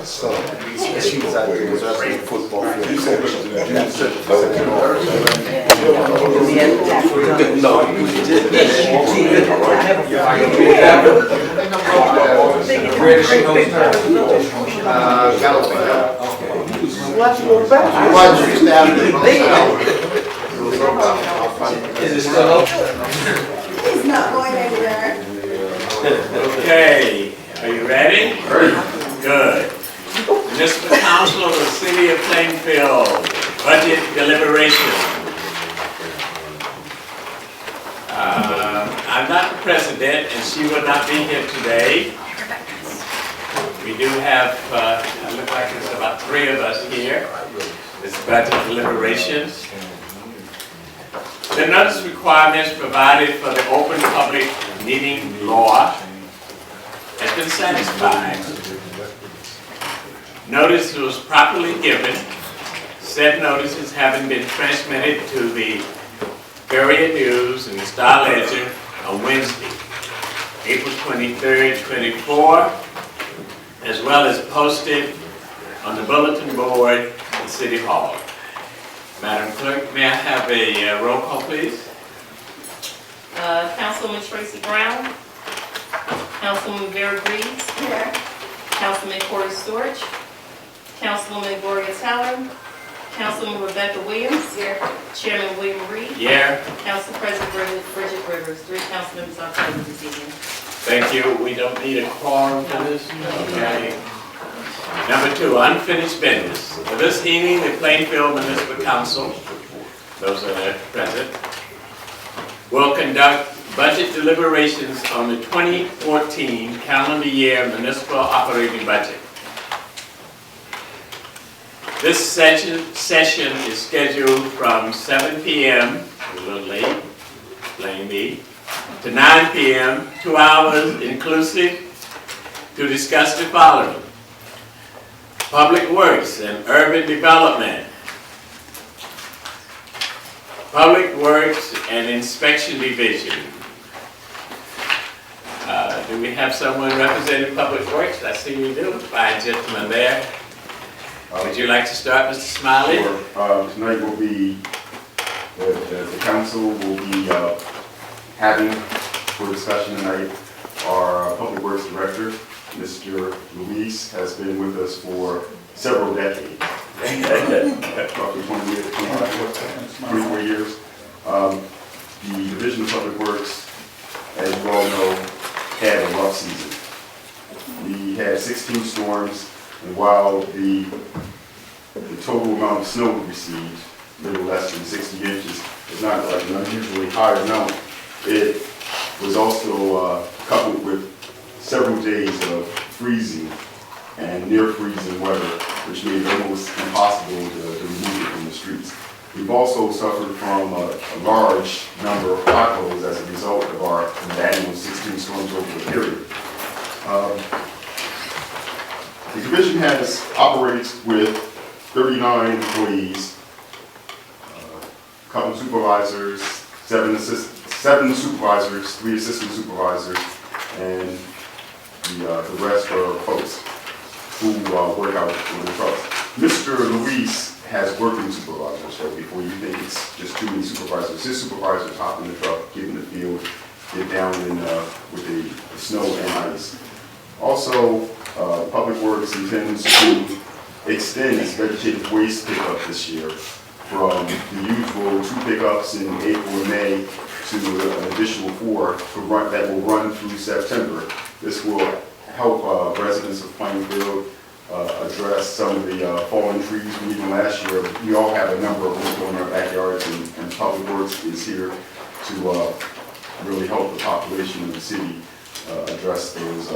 So she's out there representing football field. No, you did. Where she knows her? Is it still open? It's not going anywhere. Okay, are you ready? Good. Municipal Council of the City of Plainfield, budget deliberation. I'm not the president and she will not be here today. We do have, it looks like there's about 3 of us here. It's budget deliberations. The notice requirements provided for the open public meeting law has been satisfied. Notice was properly given. Said notices having been transmitted to the Courier News and the Star Ledger on Wednesday, April 23rd, 24, as well as posted on the bulletin board at City Hall. Madam Clerk, may I have a roll call, please? Councilwoman Tracy Brown, Councilwoman Vera Breeze, Here. Councilman Corey Stewart, Councilwoman Gloria Teller, Councilwoman Rebecca Williams, Here. Chairman William Reed, Yeah. Council President Bridget Rivers. 3 council members are present this evening. Thank you. We don't need a quorum for this. Okay. Number 2, unfinished business. For this evening, the Plainfield Municipal Council, those that are present, will conduct budget deliberations on the 2014 calendar year municipal operating budget. This session is scheduled from 7 p.m., a little late, blame me, to 9 p.m., 2 hours inclusive, to discuss the following: Public Works and Urban Development, Public Works and Inspection Division. Do we have someone representing Public Works? I see we do. Fine gentleman there. Would you like to start, Mr. Smiley? Sure. Tonight will be, the council will be having for discussion tonight our Public Works Director, Mr. Luis, has been with us for several decades, roughly 20 years, 24 years. The Division of Public Works, as you all know, had a rough season. We had 16 storms, and while the total amount of snow we received, a little less than 60 inches, is not like an unusually high amount, it was also coupled with several days of freezing and near freezing weather, which made it almost impossible to remove it from the streets. We've also suffered from a large number of potholes as a result of our annual 16 storms over the period. The division operates with 39 employees, a couple supervisors, 7 supervisors, 3 assistant supervisors, and the rest are folks who work out on the trucks. Mr. Luis has working supervisors, so before you think it's just too many supervisors, his supervisors hop in the truck, get in the field, get down in with the snow and ice. Also, Public Works intends to extend its vegetative waste pickup this year from the usual 2 pickups in April and May to an additional 4 that will run through September. This will help residents of Plainfield address some of the fallen trees from even last year. We all have a number of them in our backyards, and Public Works is here to really help the population of the city address those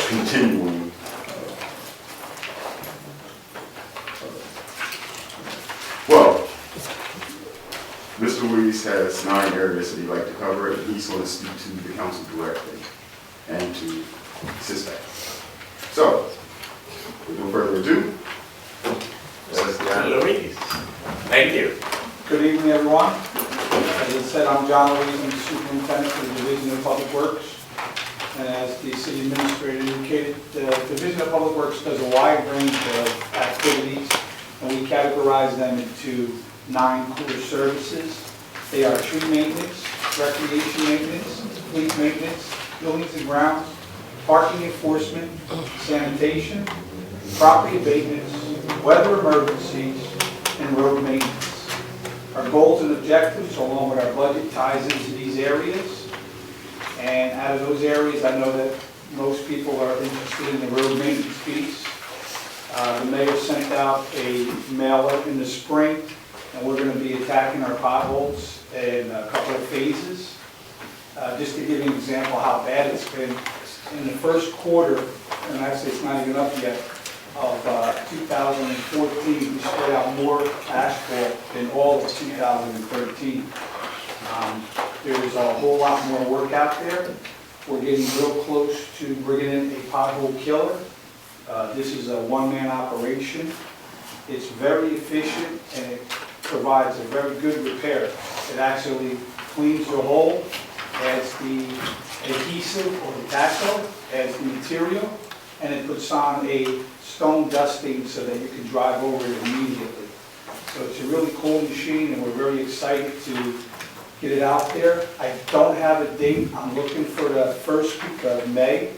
continuing well, Mr. Luis has 9 areas that he'd like to cover, and he's going to speak to the council directly and to CISPAC. So, with no further ado, Mr. Luis. Thank you. Good evening, everyone. As I said, I'm John Louise, I'm the superintendent for the Division of Public Works. And as the city administrator indicated, the Division of Public Works does a wide range of activities, and we categorize them into 9 core services. They are tree maintenance, recreation maintenance, fleet maintenance, buildings and grounds, parking enforcement, sanitation, property abatements, weather emergencies, and road maintenance. Our goals and objectives, along with our budget, ties into these areas. And out of those areas, I know that most people are interested in the road maintenance piece. The mayor sent out a mailer in the spring, and we're going to be attacking our potholes in a couple of phases. Just to give you an example how bad it's been, in the first quarter, and actually it's not even up yet, of 2014, we spread out more asphalt than all of 2013. There is a whole lot more work out there. We're getting real close to bringing in a pothole killer. This is a one-man operation. It's very efficient and it provides a very good repair. It actually cleans the hole, adds the adhesive or the tackle, adds the material, and it puts on a stone dusting so that you can drive over it immediately. So it's a really cool machine and we're very excited to get it out there. I don't have a date. I'm looking for the first week of May,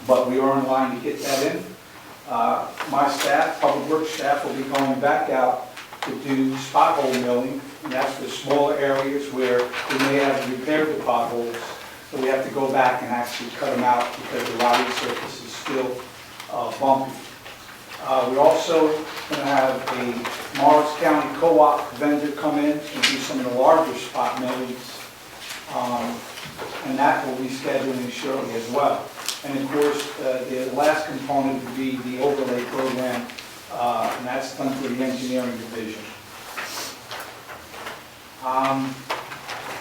but we are in line to get that in. My staff, Public Works staff, will be going back out to do spot hole milling, and that's for smaller areas where we may have repaired the potholes, so we have to go back and actually cut them out because the rotting surface is still bumpy. We're also going to have a Morris County co-op vendor come in and do some of the larger spot millings, and that will be scheduling shortly as well. And of course, the last component would be the overlay program, and that's done through the engineering division.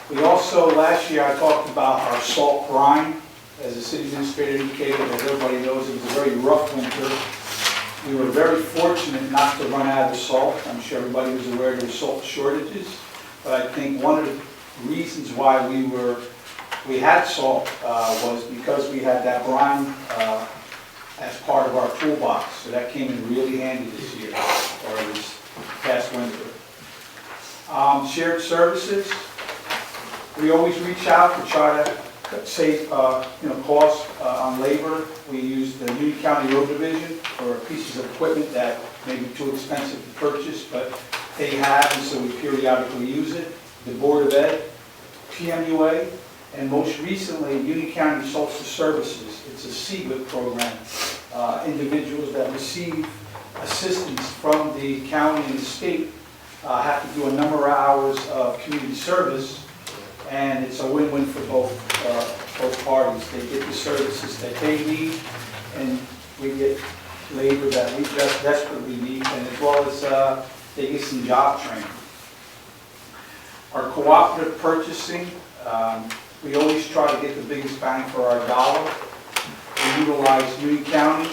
We also, last year, I talked about our salt brine. As the city administrator indicated, as everybody knows, it was a very rough winter. We were very fortunate not to run out of salt. I'm sure everybody was aware there were salt shortages, but I think one of the reasons why we had salt was because we had that brine as part of our toolbox. So that came in really handy this year, or this past winter. Shared services. We always reach out to try to save costs on labor. We use the Union County Road Division for pieces of equipment that may be too expensive to purchase, but they have, and so we periodically use it. The Board of Ed, PMUA, and most recently, Union County Social Services. It's a CWIP program. Individuals that receive assistance from the county and the state have to do a number of hours of community service, and it's a win-win for both parties. They get the services that they need, and we get labor that we just desperately need, and as well as they get some job training. Our cooperative purchasing, we always try to get the biggest bang for our dollar. We utilize Union County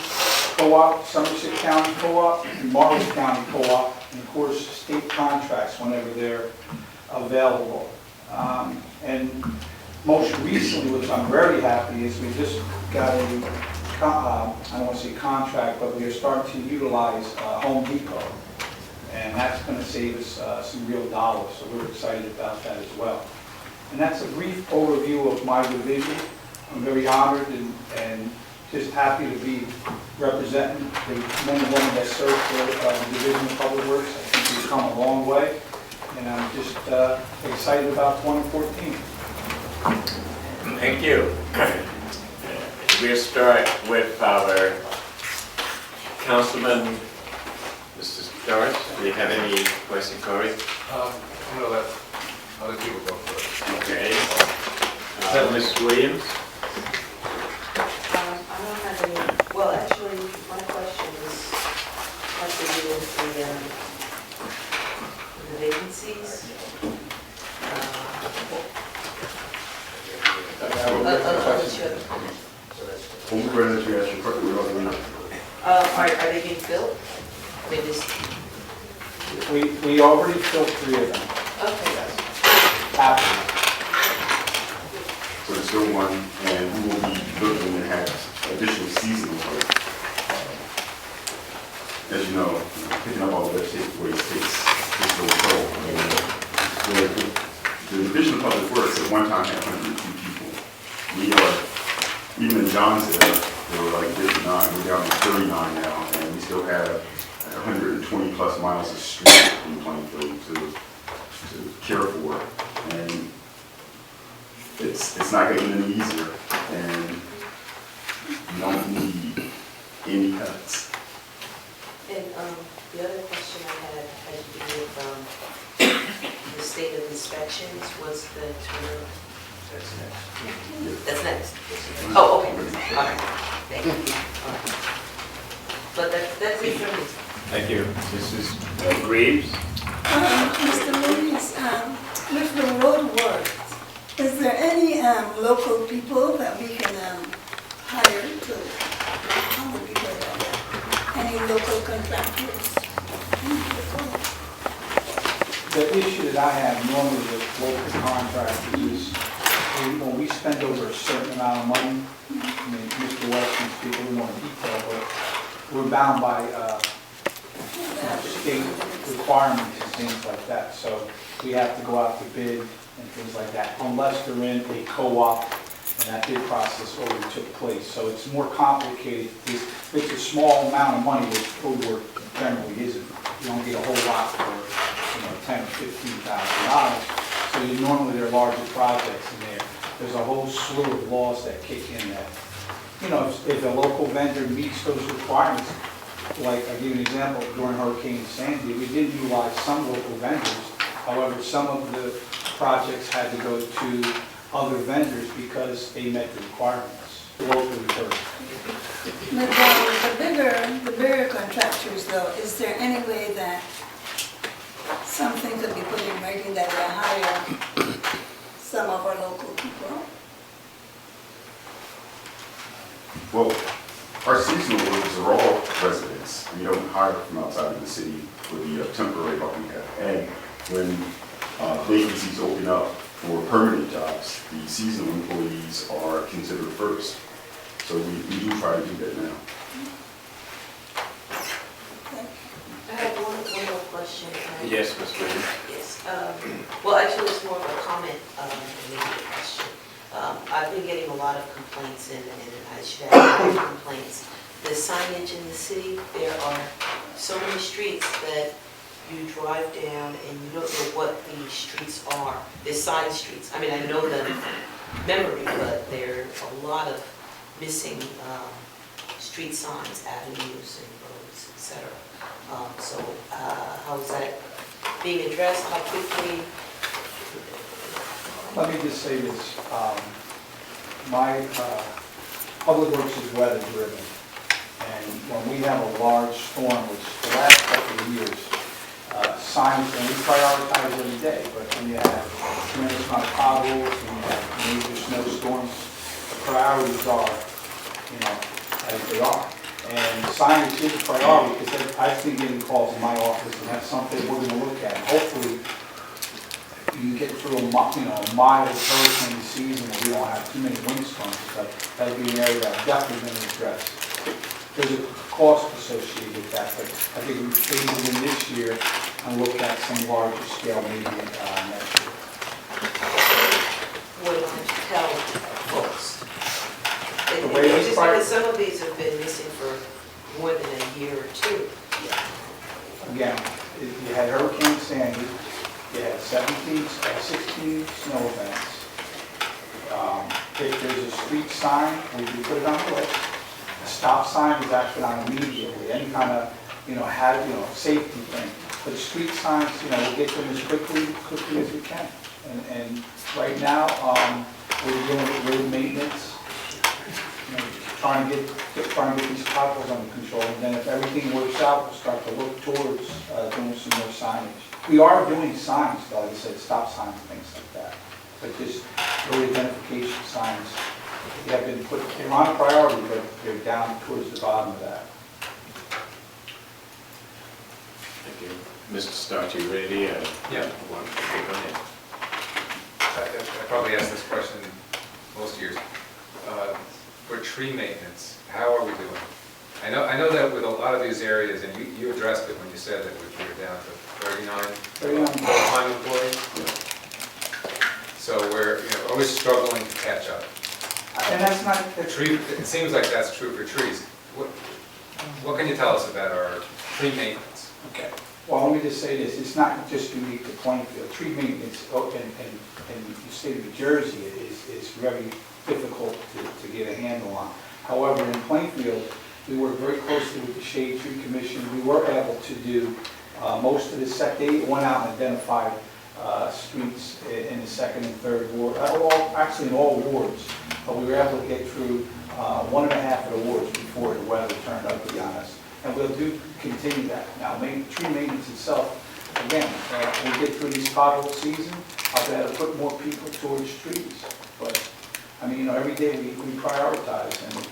Co-op, Somerset County Co-op, and Marlin County Co-op, and of course state contracts whenever they're available. And most recently, which I'm very happy, is we just got a, I don't want to say contract, but we are starting to utilize Home Depot. And that's going to save us some real dollars, so we're excited about that as well. And that's a brief overview of my division. I'm very honored and just happy to be representing the men and women that serve for the Division of Public Works. I think we've come a long way, and I'm just excited about 2014. Thank you. We'll start with our Councilman, Mr. Doris. Do you have any questions, Corey? I'm going to let other people go first. Okay. Ms. Williams? I don't have any, well, actually, my question is, has to do with the vacancies. When we ready to ask you quickly, we're going to Are they being filled? I mean, this, We already filled 3 of them. okay. Happy. So there's still one, and we will be you know, picking up all the vegetation waste takes a toll. The Division of Public Works at one time had 102 people. We are, even in Johnsville, they were like 59. We're down to 39 now, and we still have 120 plus miles of street in Plainfield to care for. And it's not getting any easier, and you don't need any cuts. And the other question I had to do with the state of inspections was the turnover. That's next. Oh, okay. All right. Thank you. All right. But that's it for me. Thank you. Mrs. Reeves? Mr. Louis, with the road work, is there any local people that we can hire to, how would we go about that? Any local contractors? The issue that I have normally with local contractors is, when we spend over a certain amount of money, I mean, Mr. West can speak a little more in detail, but we're bound by state requirements and things like that. So we have to go out to bid and things like that, unless they're in a co-op and that bid process already took place. So it's more complicated. It's a small amount of money, which road work generally isn't. You don't get a whole lot for, $10,000 or $15,000. So normally there are larger projects in there. There's a whole slew of laws that kick in that, if a local vendor meets those requirements, like I'll give you an example, during Hurricane Sandy, we did utilize some local vendors. However, some of the projects had to go to other vendors because they met the requirements, locally first. The bigger contractors though, is there any way that something could be put in writing that they hire some of our local people? Well, our seasonal workers are all residents. We don't hire from outside of the city for the temporary help we have. And when vacancies open up for permanent jobs, the seasonal employees are considered first. So we do try to do that now. I have one more question. Yes, Ms. Williams. Yes. Well, actually, it's more of a comment than maybe a question. I've been getting a lot of complaints, and I should have a lot of complaints. The signage in the city, there are so many streets that you drive down and you don't know what the streets are. They're side streets. I mean, I know them memory, but there are a lot of missing street signs, avenues, and roads, etc. So how is that being addressed? How quickly? Let me just say this. My public works is weather driven. And when we have a large storm, which the last couple of years, signs, and we prioritize every day, but when you have a tremendous amount of potholes and you have major snowstorms, the priorities are, as they are. And signage is a priority because I've been getting calls in my office, and that's something we're going to look at. Hopefully, you get through a mild hurricane season where we don't have too many windstorms, but that'll be an area that I'm definitely going to address. There's a cost associated with that, but I think we phase it in this year and look at some larger scale maybe next year. What do I have to tell folks? The way it's Because some of these have been missing for more than a year or two. Again, you had Hurricane Sandy, you had 16 snow events. If there's a street sign, we do put it on the list. A stop sign is actually on immediately, any kind of, safety thing. But street signs, we'll get them as quickly as we can. And right now, we're dealing with road maintenance, trying to get these potholes under control. And then if everything works out, we'll start to look towards doing some more signage. We are doing signs, like I said, stop signs and things like that. But just road identification signs, they're on a priority, but they're down towards the bottom of that. Thank you. Mr. Starch, you ready? Yeah. Go ahead. I probably asked this question most years. For tree maintenance, how are we doing? I know that with a lot of these areas, and you addressed it when you said that we were down to 39 full-time employees. So we're, always struggling to catch up. And that's not, Tree, it seems like that's true for trees. What can you tell us about our tree maintenance? okay. Well, let me just say this, it's not just unique to Plainfield. Tree maintenance in the state of New Jersey is very difficult to get a handle on. However, in Plainfield, we work very closely with the Shade Tree Commission. We were able to do most of the they went out and identified streets in the second and third ward, actually in all wards, but we were able to get through 1.5 of the wards before the weather turned ugly on us. And we'll continue that. Now, tree maintenance itself, again, when we get through this pothole season, I'll be able to put more people towards trees. But, I mean, every day we prioritize, and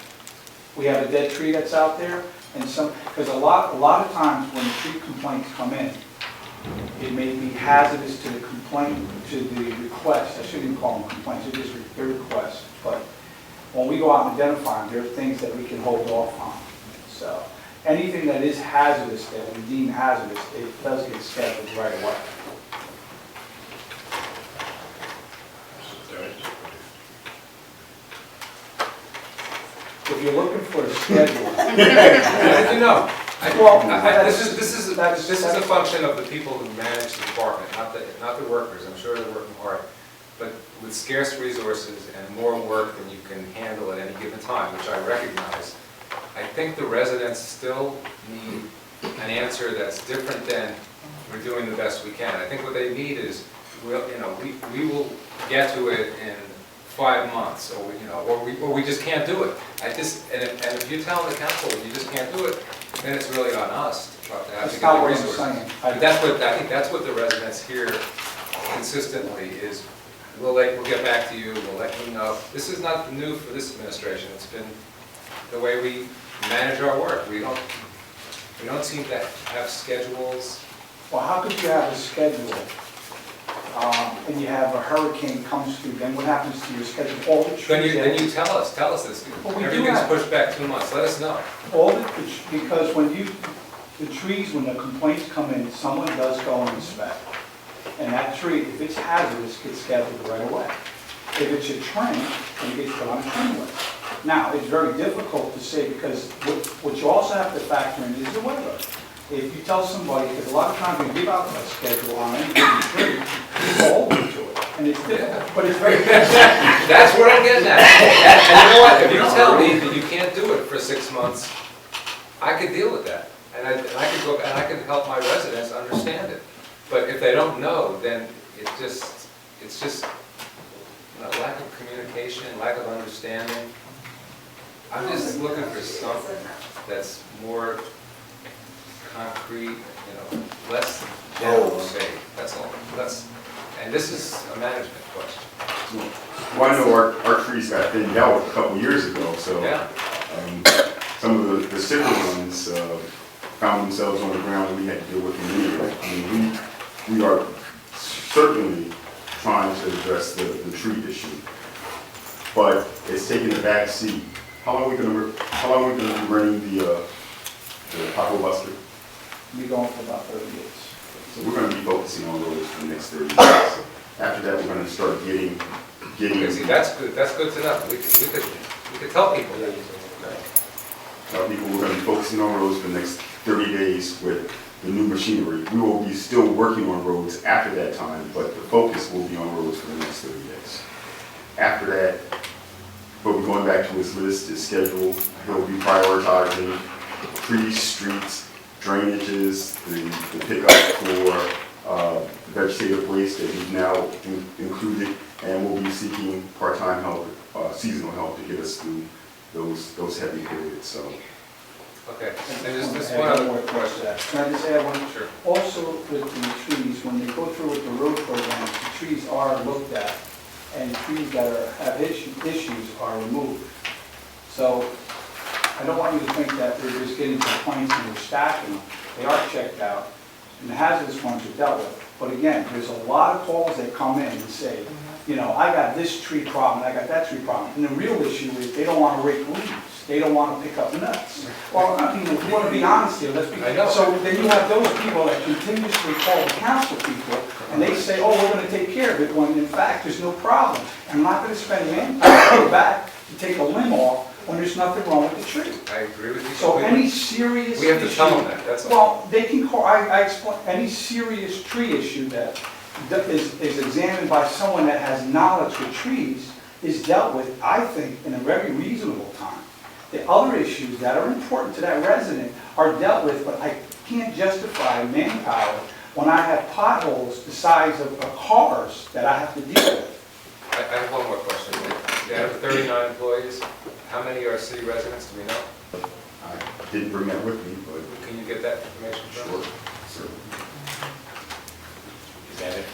we have a dead tree that's out there, and because a lot of times when the tree complaints come in, it may be hazardous to the complaint, to the request. I shouldn't even call them complaints, they're just their requests. But when we go out and identify them, there are things that we can hold off on. So anything that is hazardous, that we deem hazardous, it does get scheduled right away. If you're looking for a schedule, This is a function of the people who manage the department, not the workers. I'm sure they're working hard. But with scarce resources and more work than you can handle at any given time, which I recognize, I think the residents still need an answer that's different than we're doing the best we can. I think what they need is, we will get to it in 5 months, or we just can't do it. And if you tell the council you just can't do it, then it's really on us to try to have to get the resources. But I think that's what the residents hear consistently is, we'll get back to you, we'll let you know. This is not new for this administration. It's been the way we manage our work. We don't seem to have schedules. well, how could you have a schedule and you have a hurricane comes through, then what happens to your schedule? All the trees. Then you tell us this. Well, we do Everything's have- pushed back 2 months. Let us know. Because when the trees, when the complaints come in, someone does go and inspect. And that tree, if it's hazardous, gets scheduled right away. If it's a trim, then it gets put on a trim list. Now, it's very difficult to say because what you also have to factor in is the weather. If you tell somebody, because a lot of times we give out a schedule on any given tree, people hold them to it. And it's difficult, but it's very That's what I'm getting at. And you know what? If you tell me that you can't do it for 6 months, I could deal with that. And I could help my residents understand it. But if they don't know, then it's just lack of communication, lack of understanding. I'm just looking for something that's more concrete, less general say. That's all. And this is a management question. Well, I know our trees got thinned out a couple years ago, so Yeah. some of the sicker ones found themselves on the ground and we had to deal with them anyway. I mean, we are certainly trying to address the tree issue, but it's taking a back seat. How long are we going to be running the pothole buster? We're going for about 30 days. So we're going to be focusing on those for the next 30 days. After that, we're going to start getting. Okay, see, that's good to know. We could tell people that. Tell people we're going to be focusing on roads for the next 30 days with the new machinery. We will be still working on roads after that time, but the focus will be on roads for the next 30 days. After that, we'll be going back to his list, his schedule. He'll be prioritizing trees, streets, drainages, the pickup for vegetative waste that we've now included, and we'll be seeking part-time help, seasonal help to get us through those heavy periods. So. Okay, and just one other question. Can I just add one? Sure. Also with the trees, when they go through with the road programs, the trees are looked at, and trees that have issues are removed. So I don't want you to think that we're just getting complaints and we're stacking them. They are checked out, and the hazardous ones are dealt with. But again, there's a lot of calls that come in and say, you know, I got this tree problem, I got that tree problem. And the real issue is they don't want to rake leaves. They don't want to pick up nuts. Well, I mean, if you want to be honest here, let's be, I know. so then you have those people that continuously call the council people, and they say, oh, we're going to take care of it, when in fact, there's no problem. I'm not going to spend manpower to go back to take a limb off when there's nothing wrong with the tree. I agree with you. So completely. any serious We have to issue- tell them that, that's all. Well, they can call, I explain, any serious tree issue that is examined by someone that has knowledge with trees is dealt with, I think, in a very reasonable time. The other issues that are important to that resident are dealt with, but I can't justify manpower when I have potholes the size of cars that I have to deal with. I have one more question. Out of the 39 employees, how many are city residents, do we know? I didn't bring that with me, but Can you get that information from sure, certainly. Is that it?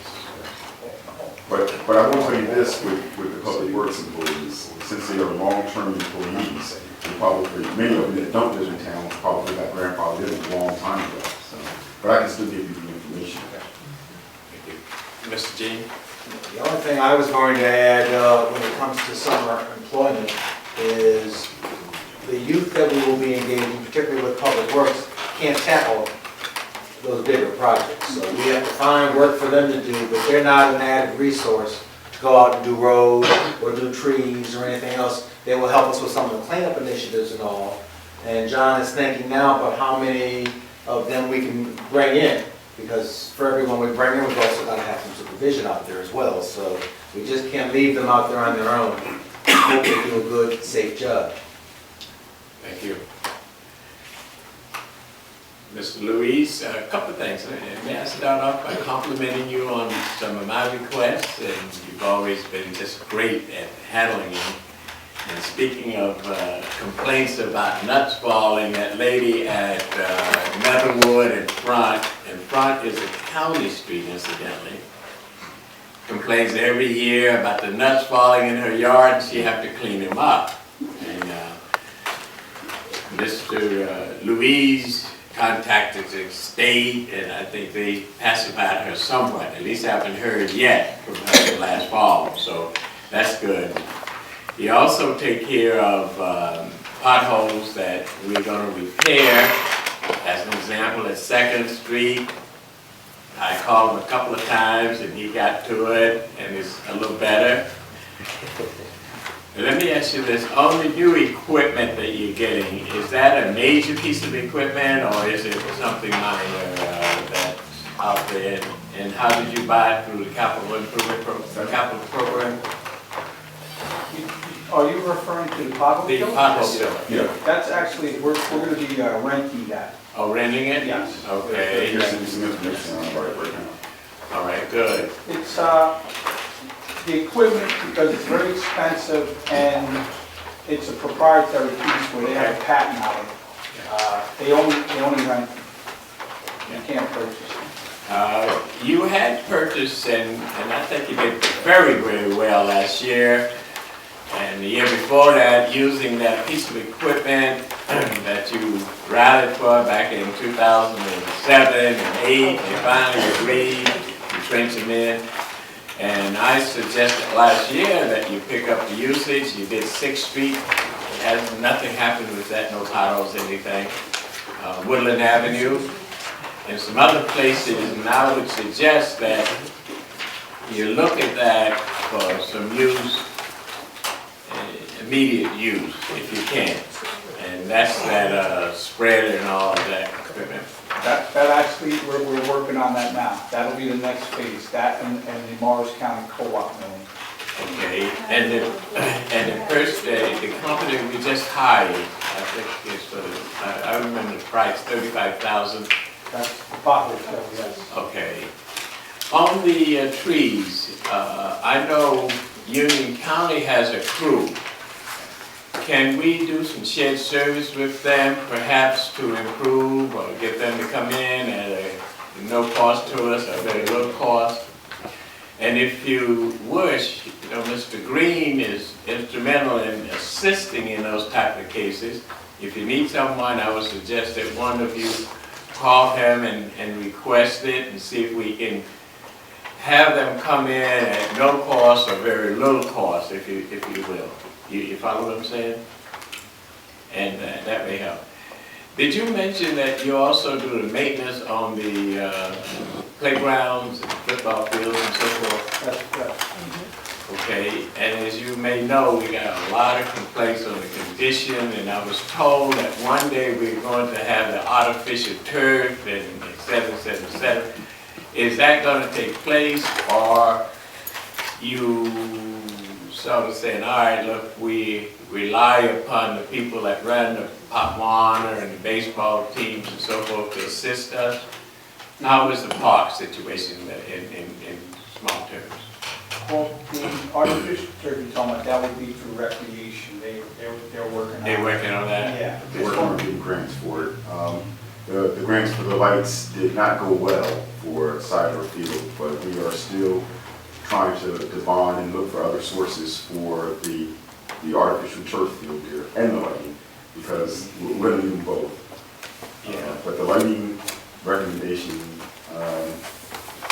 But I will tell you this with the public works employees, since they are long-term employees, they probably, many of them that don't live in town probably got grandfathered in a long time ago, so. But I can still give you the information. Thank you. Mr. Jean? The only thing I was going to add when it comes to summer employment is the youth that we will be engaging, particularly with Public Works, can't tackle those bigger projects. So we have to find work for them to do, but they're not an added resource to go out and do roads or do trees or anything else. They will help us with some of the cleanup initiatives and all. And John is thinking now about how many of them we can bring in, because for everyone we bring in, we've also got to have some supervision out there as well. So we just can't leave them out there on their own. Hope they do a good, safe job. Thank you. Mr. Louise, a couple of things. May I start off by complimenting you on some of my requests, and you've always been just great at handling them. And speaking of complaints about nuts falling, that lady at Netherwood in front is a county street incidentally, complains every year about the nuts falling in her yard and she have to clean them up. And Mr. Louise contacted the state, and I think they pacified her somewhat. At least I haven't heard yet from her last fall, so that's good. We also take care of potholes that we're going to repair. As an example, at 2nd Street, I called him a couple of times and he got to it, and it's a little better. Let me ask you this, on the new equipment that you're getting, is that a major piece of equipment or is it something minor that's out there? And how did you buy it, through the capital improvement program? Are you referring to the pothole The fill? pothole fill. Yeah. That's actually, we're going to be renting that. Oh, renting it? Yes. Okay, Here's some information on it right now. all right, good. It's the equipment, because it's very expensive and it's a proprietary piece where they have a patent on it. They only rent it. You can't purchase it. You had purchased, and I think you did very, very well last year, and the year before that, using that piece of equipment that you rallied for back in 2007 and 8, and finally agreed to trench them in. And I suggested last year that you pick up the usage. You did 6th Street. Nothing happened with that, no potholes, anything. Woodland Avenue and some other places. And I would suggest that you look at that for some use, immediate use, if you can. And that's that spreader and all of that equipment. That actually, we're working on that now. That'll be the next phase, that and the Morris County Co-op milling. Okay, and the company we just hired, I think it's for I remember the price, $35,000. That's the pothole fill, yes. Okay. On the trees, I know Union County has a crew. Can we do some shared service with them, perhaps to improve or get them to come in at no cost to us, or very low cost? And if you wish, you know, Mr. Green is instrumental in assisting in those type of cases. If you need someone, I would suggest that one of you call him and request it and see if we can have them come in at no cost or very little cost, if you will. You follow what I'm saying? And that may help. Did you mention that you also do the maintenance on the playgrounds, football fields and so forth? That's correct. Okay, and as you may know, we got a lot of complaints on the condition, and I was told that one day we're going to have the artificial turf and et cetera, et cetera, et cetera. Is that going to take place, or you sort of saying, all right, look, we rely upon the people that run the Pop Warner and the baseball teams and so forth to assist us? How is the park situation in small terms? Well, the artificial turf you're talking about, that would be for recreation. They're working on it. They're working on that? Yeah. We're working on getting grants for it. The grants for the lights did not go well for Cyber Field, but we are still trying to bond and look for other sources for the artificial turf field there and the lighting, because we're going to need both. Yeah. But the lighting recommendation, I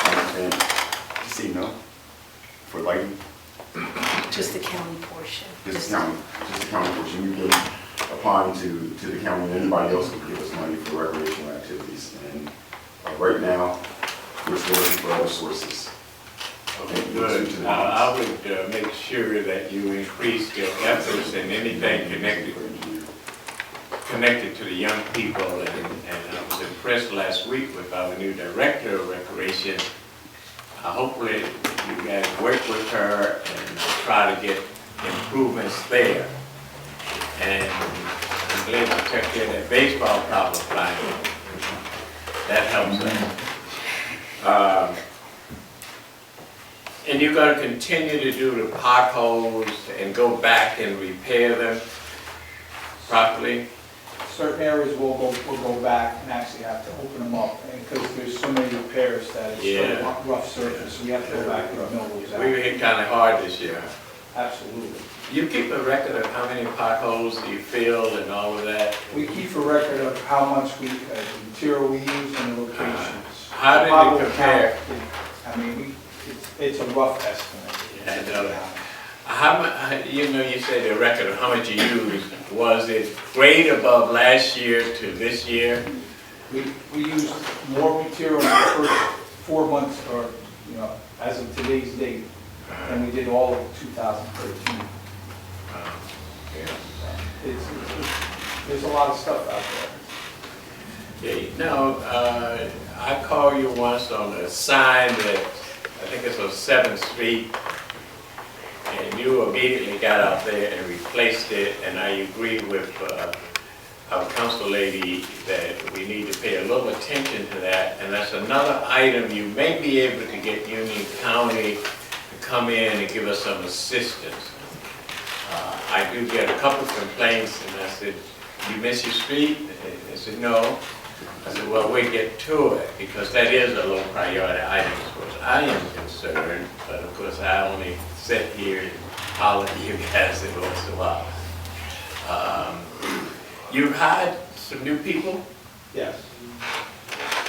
understand, just say no for lighting. Just the county portion. Just the county portion. We've been applying to the county, and anybody else will give us money for recreational activities. And right now, we're still looking for other sources. Okay, good. I would make sure that you increase your efforts in anything connected to the young people. And I was impressed last week with our new director of recreation. Hopefully you guys work with her and try to get improvements there. And I'm glad you took care of that baseball problem finally. That helps us. And you're going to continue to do the potholes and go back and repair them properly? Certain areas we'll go back and actually have to open them up, because there's so many repairs that it's sort of rough surface, so we have to go back and mill those out. We were hit kind of hard this year. Absolutely. You keep a record of how many potholes you filled and all of that? We keep a record of how much the material we use and the locations. How did Probably it compare? I mean, it's a rough estimate. Yeah, I know that. You said a record of how much you used. Was it great above last year to this year? We used more material in the first 4 months, or, as of today's date, than we did all of 2013. There's a lot of stuff out there. Okay, now, I called you once on a sign that, I think it's on 7th Street, and you immediately got out there and replaced it, and I agree with our council lady that we need to pay a little attention to that, and that's another item you may be able to get Union County to come in and give us some assistance. I do get a couple of complaints, and I said, you miss your street? They said, no. I said, well, we'll get to it, because that is a low priority item as far as I am concerned, but of course I only sit here and holler at you guys every once in a while. You've hired some new people, Yes.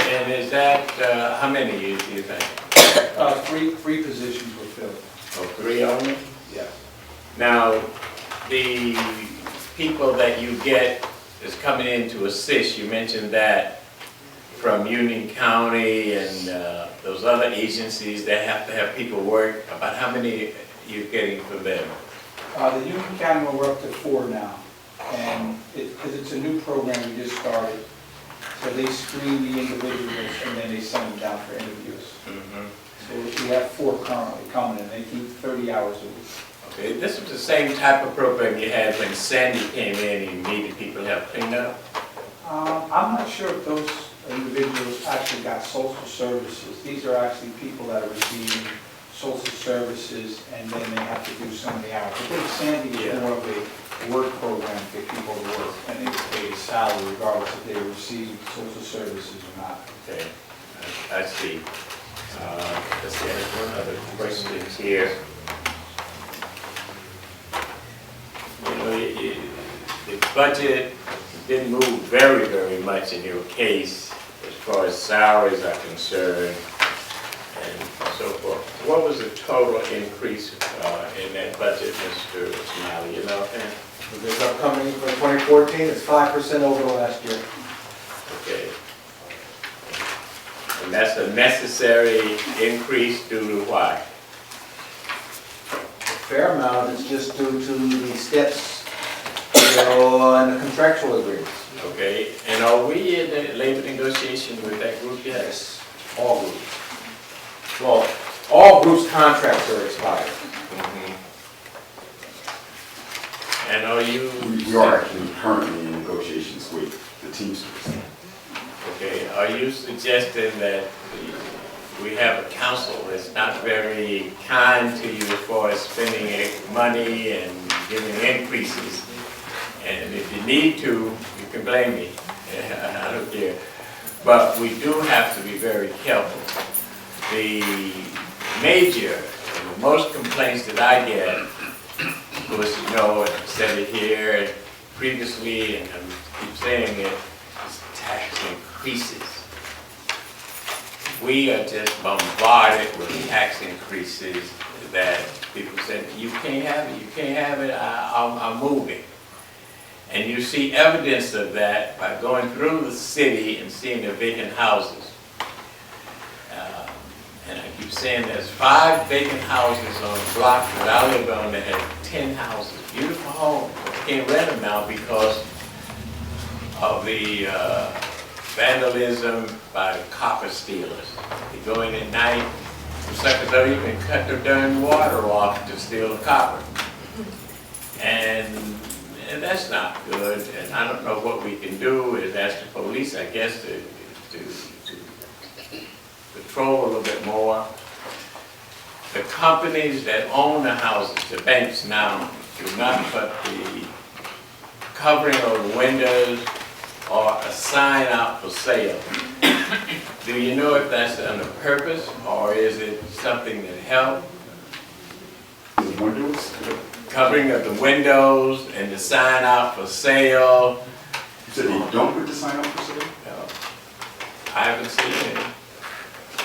and is that, how many do you think? Three positions were filled. Oh, 3 only? Yes. Now, the people that you get is coming in to assist, you mentioned that from Union County and those other agencies that have to have people work, about how many you're getting for them? The Union County, we're up to 4 now, and because it's a new program we just started, so they screen the individuals and then they send them down for interviews. So we have 4 currently coming, and they keep 30 hours a week. Okay, this was the same type of program you had when Sandy came in and you needed people to help clean up? I'm not sure if those individuals actually got social services. These are actually people that are receiving social services, and then they have to do some of the hours. I think Sandy is more of a work program to get people to work, and they get paid a salary regardless if they receive social services or not. Okay, I see. Let's see, there's one other question here. The budget didn't move very much in your case as far as salaries are concerned and so forth. What was the total increase in that budget, Mr. Smiley, you know, and, This upcoming for 2014 is 5% over the last year. okay. And that's a necessary increase due to why? Fair amount is just due to the steps, and the contractual agreements. Okay, and are we in the labor negotiation with that group yet? Yes, all groups. Well, all groups' contracts are expired. Mhm. And are you? We are actually currently in negotiations with the Teamsters. Okay, are you suggesting that we have a council that's not very kind to you as far as spending money and giving increases? And if you need to, you can blame me. I don't care. But we do have to be very careful. The major, and the most complaints that I get, of course, you know, I've said it here and previously, and I keep saying it, is tax increases. We are just bombarded with tax increases that people say, you can't have it, you can't have it, I'm moving. And you see evidence of that by going through the city and seeing the vacant houses. And I keep saying there's 5 vacant houses on a block that I live on that have 10 houses, beautiful homes. But you can't rent them now because of the vandalism by the copper stealers. They go in at night, the suckers don't even cut their darn water off to steal the copper. And that's not good, and I don't know what we can do is ask the police, I guess, to patrol a little bit more. The companies that own the houses, the banks now, do not put the covering of the windows or a sign out for sale. Do you know if that's on purpose, or is it something that helps? The windows, Covering of the windows and the sign out for sale. you said they don't put the sign up for sale? I haven't seen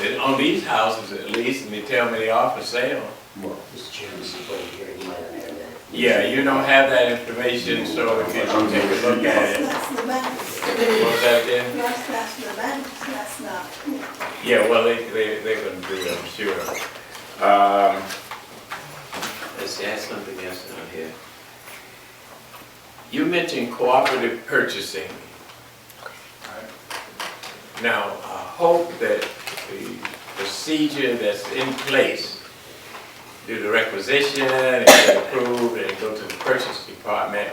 it. On these houses at least, and they tell me they are for sale. Well, Mr. Chairman, this is what you're hearing, you might not have that. Yeah, you don't have that information, so if you can take a look at it. That's the bank. What's that then? That's the bank, that's not. Yeah, well, they're gonna do it, I'm sure. Let's see, I have something else down here. You mentioned cooperative purchasing. Now, I hope that the procedure that's in place, do the requisition, and get approved, and go to the purchase department,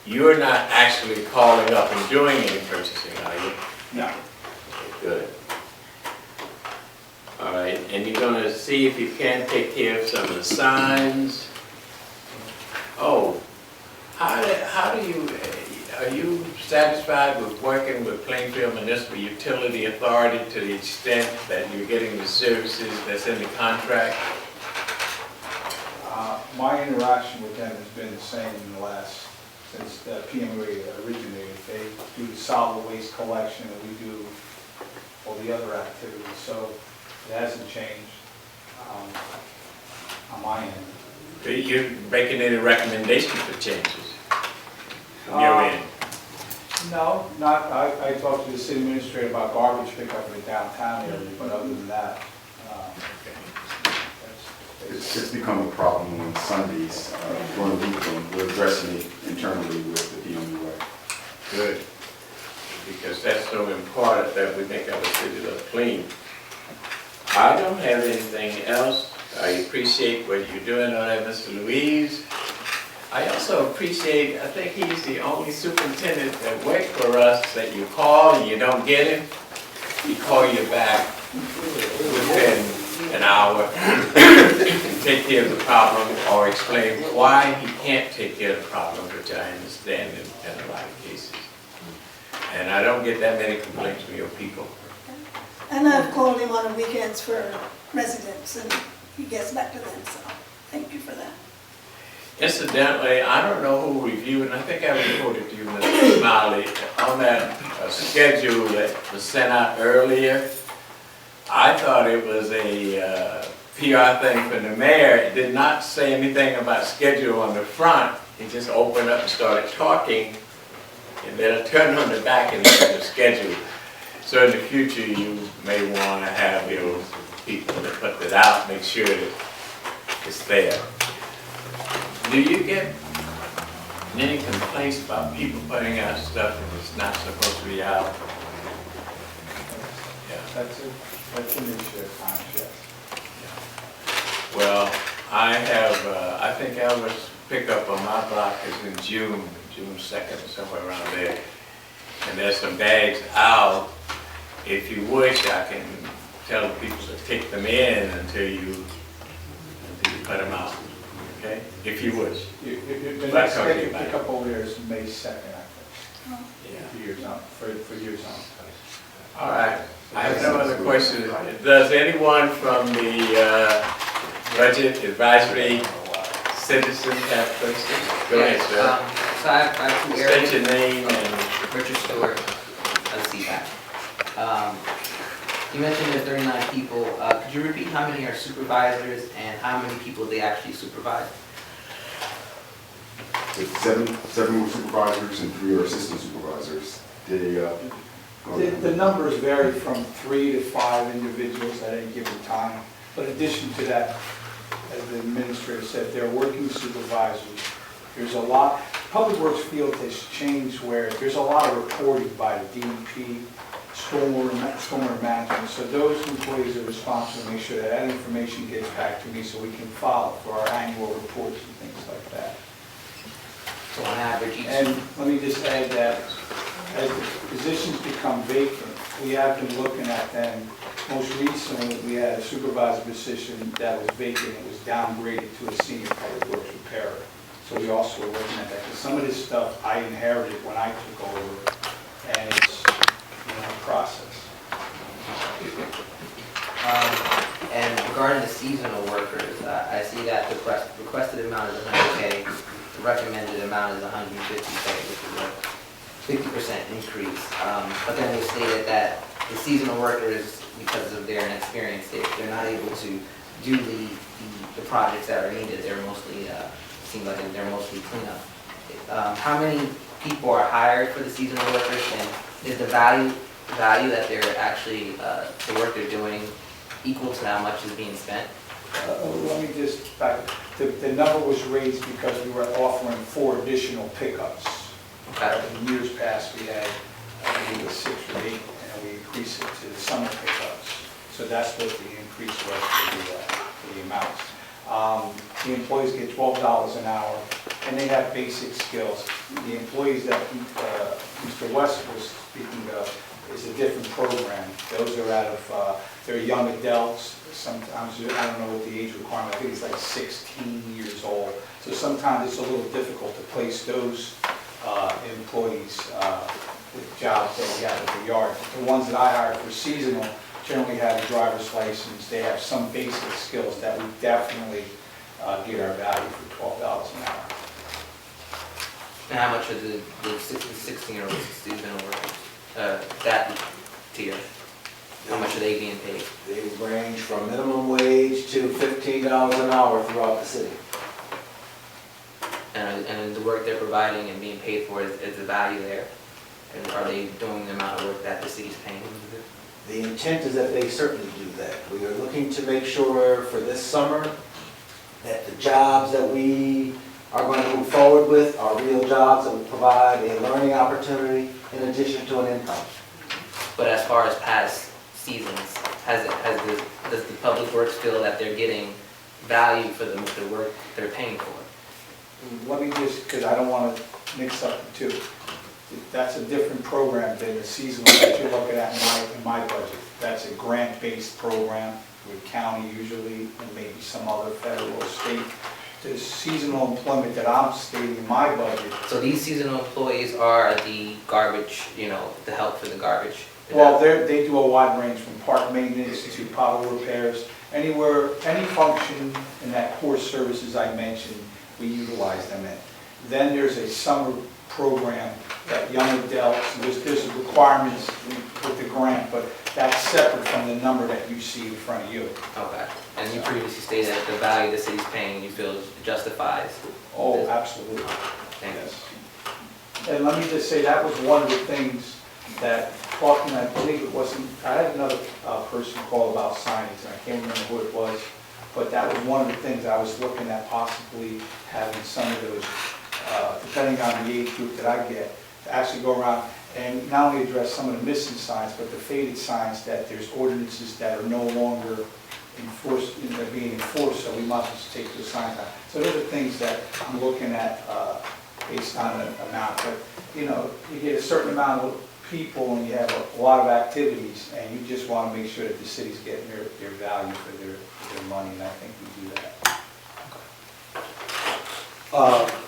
you're not actually calling up and doing any purchasing, are you? No. Good. All right, and you're gonna see if you can take care of some of the signs. Oh, how do you, are you satisfied with working with Plainfield Municipal Utility Authority to the extent that you're getting the services that's in the contract? My interaction with them has been the same in the last, since the PMA originated. They do the solid waste collection, and we do all the other activities, so it hasn't changed on my end. Are you making any recommendations for changes from your end? No, not, I talked to the city administrator about garbage pickup in the downtown area, but other than that, it's become a problem on Sundays, during the weekend. We're addressing it internally with the PMUA. Good, because that's so important that we make our city look clean. I don't have anything else. I appreciate what you're doing on that, Mr. Louise. I also appreciate, I think he's the only superintendent that worked for us that you call and you don't get him, he call you back within an hour, take care of the problem or explain why he can't take care of the problem, which I understand in a lot of cases. And I don't get that many complaints from your people. And I've called him on the weekends for residents, and he gets back to them, so thank you for that. Incidentally, I don't know who reviewed, and I think I reported to you, Mr. Smiley, on that schedule that was sent out earlier. I thought it was a PR thing from the mayor. It did not say anything about schedule on the front. He just opened up and started talking, and then I turned on the back and looked at the schedule. So in the future, you may want to have your people that put that out, make sure that it's there. Do you get any complaints about people putting out stuff and it's not supposed to be out? Yeah. That's an issue at times, yes. Well, I have, I think Elvis pickup on my block is in June 2nd or somewhere around there. And there's some bags out. If you wish, I can tell people to take them in until you put them out. Okay? If you wish. The next scheduled pickup over there is May 2nd, I think. Yeah. For years on, for years on. All right. I have no other questions. Does anyone from the Budget Advisory Citizen have questions? Go ahead, sir. So I have two areas. State your name and... Richard Stewart of CPAC. You mentioned there's 39 people. Could you repeat how many are supervisors and how many people they actually supervise? It's seven supervisors and 3 are assistant supervisors. The numbers vary from 3 to 5 individuals at any given time. But in addition to that, as the administrator said, they're working supervisors. There's a lot, Public Works field has changed where there's a lot of reporting by the DEP, stormwater management. So those employees are responsible to make sure that that information gets back to me so we can follow for our annual reports and things like that. So on average, each And let me just add that as the positions become vacant, we have been looking at them. Most recently, we had a supervisor position that was vacant. It was downgraded to a senior public works repairer. So we also were looking at that, because some of this stuff I inherited when I took over, and it's a process. And regarding the seasonal workers, I see that the requested amount is 100K, the recommended amount is 150K, which is a 50% increase. But then they stated that the seasonal workers, because of their inexperience, they're not able to do the projects that are needed. They're mostly, seems like they're mostly cleanup. How many people are hired for the seasonal workers, and is the value that they're actually, the work they're doing equal to how much is being spent? Let me just back, the number was raised because we were offering 4 additional pickups. Okay. In years past, we had, I believe, it was 6 or 8, and we increased it to the summer pickups. So that's what the increase was for the amounts. The employees get $12 an hour, and they have basic skills. The employees that Mr. West was speaking of is a different program. Those are out of, they're young adults. Sometimes, I don't know what the age requirement, I think it's like 16 years old. So sometimes it's a little difficult to place those employees with jobs that we have at the yard. The ones that I hired for seasonal generally have a driver's license. They have some basic skills that we definitely get our value for $12 an hour. And how much are the 16-year-old seasonal workers, that tier? How much are they being paid? They range from minimum wage to $15 an hour throughout the city. And the work they're providing and being paid for, is the value there? And are they doing the amount of work that the city's paying them to do? The intent is that they certainly do that. We are looking to make sure for this summer that the jobs that we are going to move forward with are real jobs that will provide a learning opportunity in addition to an income. But as far as past seasons, does the public works feel that they're getting value for the work they're paying for? Let me just, because I don't want to mix up the two. That's a different program than the seasonal that you're looking at in my budget. That's a grant-based program with county usually, and maybe some other federal or state. The seasonal employment that I'm stating in my budget. So these seasonal employees are the garbage, the help for the garbage? Well, they do a wide range from park maintenance to pothole repairs, any function in that core services I mentioned, we utilize them in. Then there's a summer program that young adults, there's requirements with the grant, but that's separate from the number that you see in front of you. Okay. And you previously stated that the value the city's paying, you feel justifies. Oh, absolutely. Thank you. Yes. And let me just say, that was one of the things that, talking, I believe it wasn't, I had another person call about signage, and I can't remember who it was, but that was one of the things I was looking at, possibly having some of those, depending on the age group that I get, to actually go around and not only address some of the missing signs, but the faded signs that there's ordinances that are no longer enforced, they're being enforced, so we must just take those signs out. So those are things that I'm looking at based on the amount. But, you know, you get a certain amount of people and you have a lot of activities, and you just want to make sure that the city's getting their value for their money, and I think we do that.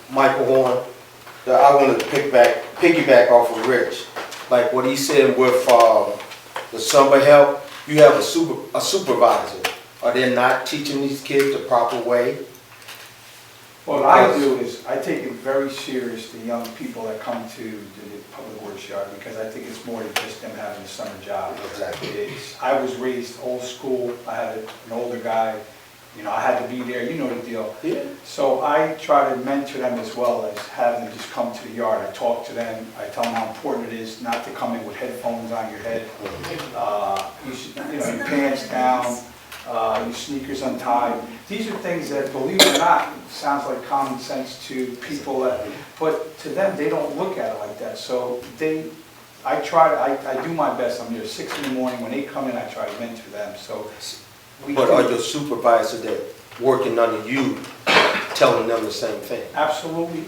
Michael Horn, I wanted to piggyback off of Rich. Like what he said with the summer help, you have a supervisor. Are they not teaching these kids the proper way? What I do is, I take it very serious, the young people that come to the public works yard, because I think it's more than just them having a summer job. Exactly. I was raised old school, I had an older guy, you know, I had to be there, you know the deal. Yeah. So I try to mentor them as well as have them just come to the yard. I talk to them, I tell them how important it is not to come in with headphones on your head. You should, you know, your pants down, your sneakers untied. These are things that, believe it or not, sounds like common sense to people, but to them, they don't look at it like that. So I do my best. I'm here 6 in the morning. When they come in, I try to mentor them. So. But are your supervisors that working under you telling them the same thing? Absolutely.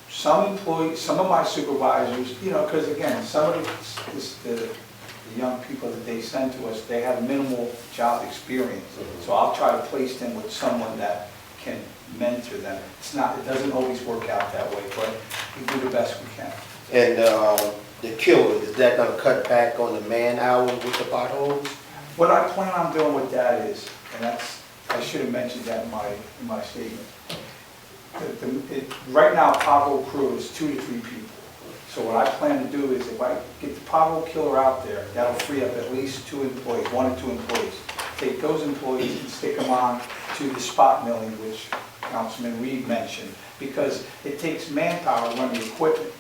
Some employees, some of my supervisors, you know, because again, some of the young people that they send to us, they have minimal job experience. So I'll try to place them with someone that can mentor them. It doesn't always work out that way, but we do the best we can. And the killer, is that going to cut back on the man hours with the potholes? What I plan on doing with that is, and I should have mentioned that in my statement. Right now, pothole crew is 2 to 3 people. So what I plan to do is, if I get the pothole killer out there, that'll free up at least 2 employees, 1 or 2 employees. Take those employees and stick them on to the spot milling, which Councilman Reed mentioned, because it takes manpower to run the equipment.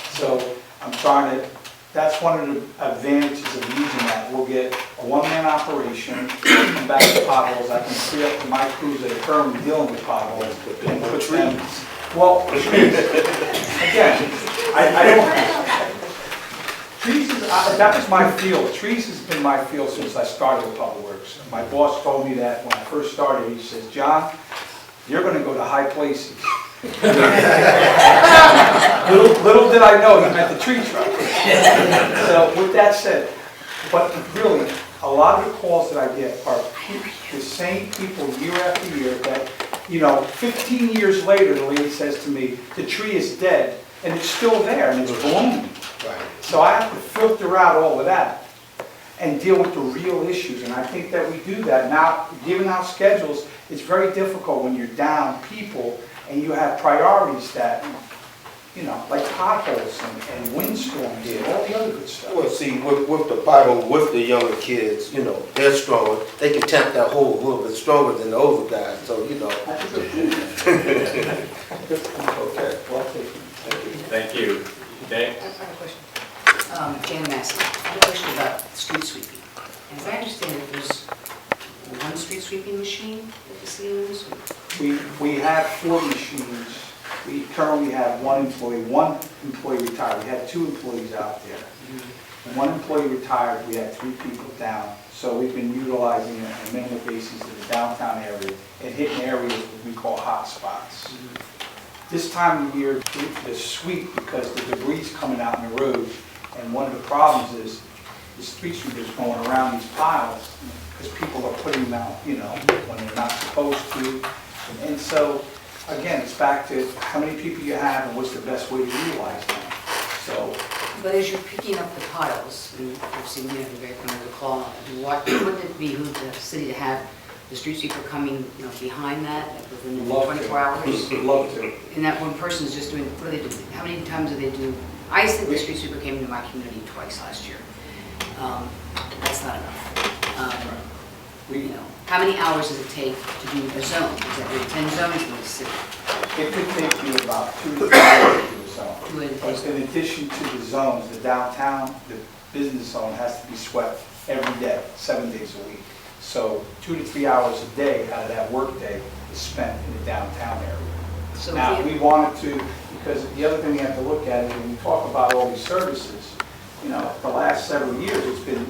So I'm trying to. That's one of the advantages of using that. We'll get a one-man operation, come back to potholes. I can free up my crews that are currently dealing with potholes and put them. Well, trees. Again, I don't. Trees is that was my field. Trees has been my field since I started with Public Works. My boss told me that when I first started. He says, "John, you're going to go to high places." little did I know he meant the tree truck. So with that said, but really, a lot of the calls that I get are the same people year after year that, you know, 15 years later, the lady says to me, the tree is dead, and it's still there, and it's blooming. Right. So I have to filter out all of that and deal with the real issues, and I think that we do that. Now, giving out schedules, it's very difficult when you're down people and you have priorities that, you know, like potholes and windstorms and all the other good stuff. Well, see, with the pothole, with the younger kids, you know, they're stronger. They can tap that hole a little bit stronger than the older guys, so, you know. That's a good point. Okay, well taken. Thank you. Dave? I have a question. Jan Massey, I have a question about street sweeping. As I understand it, there's one street sweeping machine at the city limits? We have 4 machines. We currently have 1 employee retired. We had 2 employees out there. When 1 employee retired, we had 3 people down. So we've been utilizing it on a minimal basis in the downtown area and hitting areas that we call hot spots. This time of year, the sweep, because the debris is coming out in the road, and one of the problems is the street sweepers going around these piles because people are putting them out, you know, when they're not supposed to. And so, again, it's back to how many people you have and what's the best way to utilize them. So, But as you're picking up the piles, and obviously we have a very familiar call, wouldn't it behoove the city to have the street sweeper coming, behind that, like within Love to. 24 hours? Love to. And that one person is just doing, what do they do? How many times do they do? I think the street sweeper came into my community twice last year. That's not enough. How many hours does it take to do a zone? Is that 10 zones in the city? It could take you about 2 to 3 hours to do a zone. Two and But in addition to the zones, the downtown, the business zone has to be swept every day, 7 days a week. So 2 to 3 hours a day out of that work day is spent in the downtown area. So Now, if you- we wanted to, because the other thing we have to look at is when we talk about all these services, the last several years, it's been,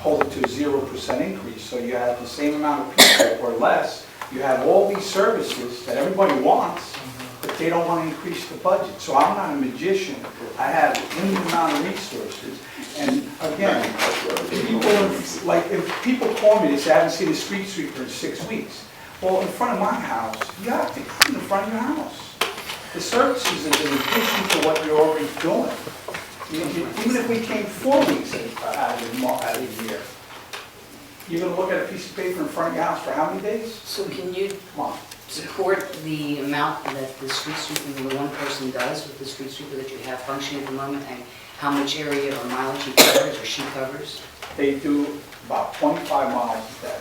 hold it to a 0% increase. So you have the same amount of people or less. You have all these services that everybody wants, but they don't want to increase the budget. So I'm not a magician. I have a limited amount of resources. And again, if people call me and say, I haven't seen a street sweeper in 6 weeks. Well, in front of my house, you have to clean in front of your house. The services is in addition to what you're already doing. Even if we came 4 weeks out of the year, you're going to look at a piece of paper in front of your house for how many days? So can you Come on. support the amount that the street sweeping, the one person does with the street sweeper that you have functioning at the moment, and how much area or mileage he covers or she covers? They do about 25 miles a day.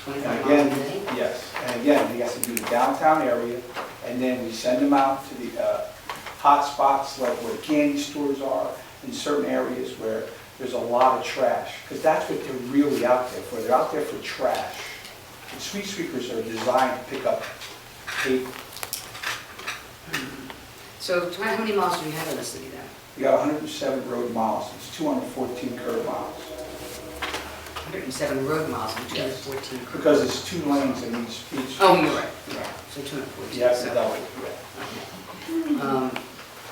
25 And miles again, a day? yes, and again, he has to do the downtown area, and then we send them out to the hot spots, like where candy stores are, in certain areas where there's a lot of trash, because that's what they're really out there for. They're out there for trash. And street sweepers are designed to pick up paper. So how many miles do we have in the city then? We got 107 road miles, it's 214 curb miles, 107 road miles and 214 curb. because it's 2 lanes in each. Oh, you're right. Yeah. So 214. You have to so- double it, yeah.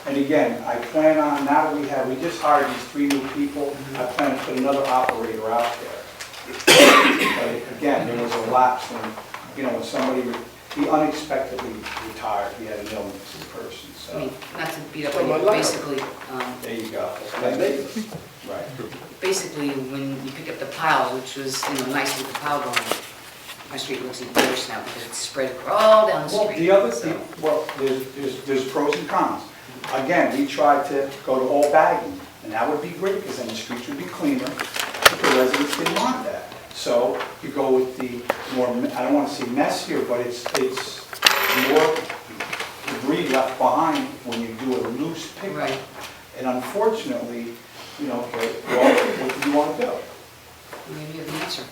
And again, I plan on, now that we just hired these 3 new people, I plan to put another operator out there. But again, there was a lapse when, somebody, he unexpectedly retired, he had an illness in person, I so, mean, not to beat up on you, but basically, there you go. Right. basically, when you pick up the pile, which was, nice with the pile going, my street looks even worse now because it's spread all down the Well, street. the other so- thing, there's pros and cons. Again, we tried to go to all bagging, and that would be great, because then the streets would be cleaner, but the residents didn't want that. So you go with the more, I don't want to say messier, but it's more debris left behind when you do a loose pickup. Right. And unfortunately, well, what do you want to do? Maybe you have the answer.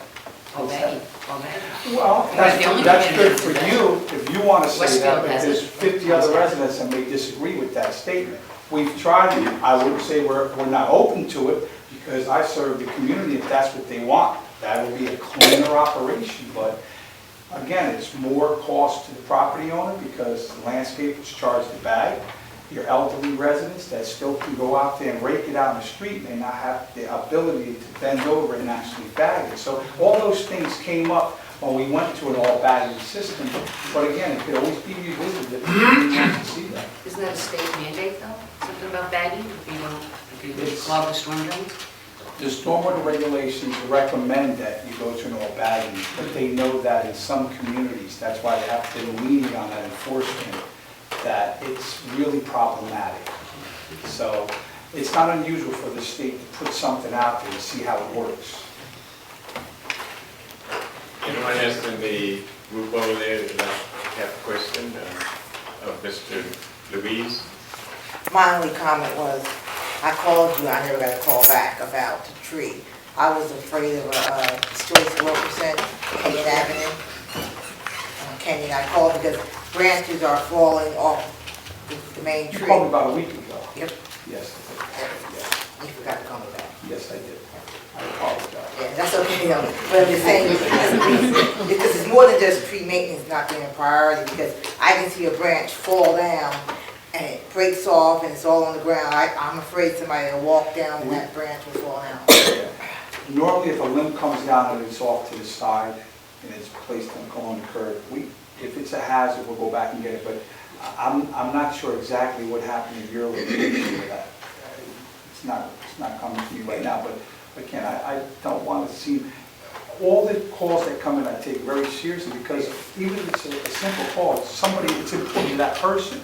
All What's bagging, all bagging. Well, That's the only that's community good for that does you, if you want to say that, Westfield but has there's it. 50 other residents that may disagree with that statement. We've tried it, I wouldn't say we're not open to it, because I serve the community, if that's what they want, that would be a cleaner operation, but again, it's more cost to the property owner, because the landscapers charge the bag. Your elderly residents that still can go out there and rake it out in the street may not have the ability to bend over and actually bag it. So all those things came up when we went to an all-bagging system, but again, it could always be revisited if you want to see that. Isn't that a state mandate though? Something about bagging, if you clog the storm drains? The stormwater regulations recommend that you go to an all-bagging, but they know that in some communities, that's why they have been leaning on that enforcement, that it's really problematic. So it's not unusual for the state to put something out there to see how it works. Anyone else in the group over there that have a question of Mr. Louise? My only comment was, I called you, I never got a call back about the tree. I was afraid of a choice worker at Kenyon Avenue. Kenyon, I called because branches are falling off the main You tree. called me about a week ago. Yep, Yes, you forgot to call me back. yes, I did. I apologize. Yeah, that's okay, though. But I'm just saying, because it's more than just tree maintenance not being a priority, because I can see a branch fall down and it breaks off and it's all on the ground. I'm afraid somebody will walk down and that branch will fall down. Normally, if a limb comes down and it's off to the side and it's placed along the curb, if it's a hazard, we'll go back and get it. But I'm not sure exactly what happened in your location with that. It's not coming to me right now, but again, I don't want to seem, all the calls that come in, I take very seriously, because even if it's a simple call, it's important to that person.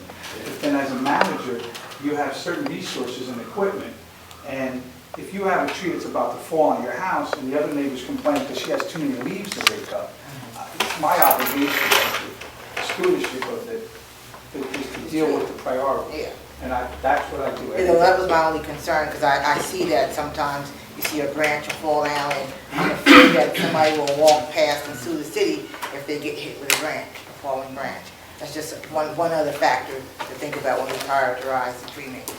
And as a manager, you have certain resources and equipment, and if you have a tree that's about to fall on your house, and the other neighbor's complaining because she has too many leaves to rake up, it's my obligation as the stewardship of it, is to deal with the priority. Yeah. And that's what I do. You know, that was my only concern, because I see that sometimes you see a branch will fall down, and I'm afraid that somebody will walk past and sue the city if they get hit with a branch, a falling branch. That's just one other factor to think about when we prioritize the tree maintenance.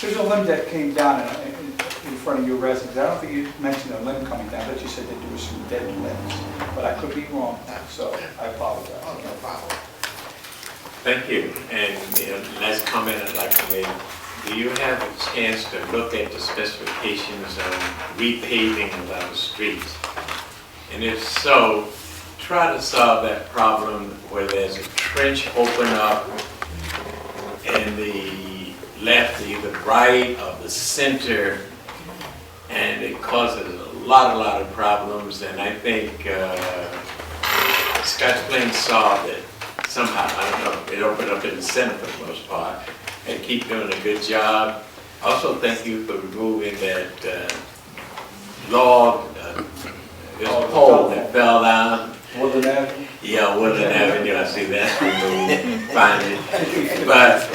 There's a limb that came down in front of your residence. I don't think you mentioned a limb coming down, but you said that there were some dead limbs. But I could be wrong, so I apologize. Oh, no problem. Thank you. And the last comment I'd like to make, do you have a chance to look at the specifications on repaving of our streets? And if so, try to solve that problem where there's a trench open up in the left, either right or the center, and it causes a lot of problems. And I think Scotch Plain solved it somehow. I don't know. It opened up in the center for the most part, and keep doing a good job. Also, thank you for removing that log pole that fell down. Woodland Avenue? Yeah, Woodland Avenue, I see that finally. But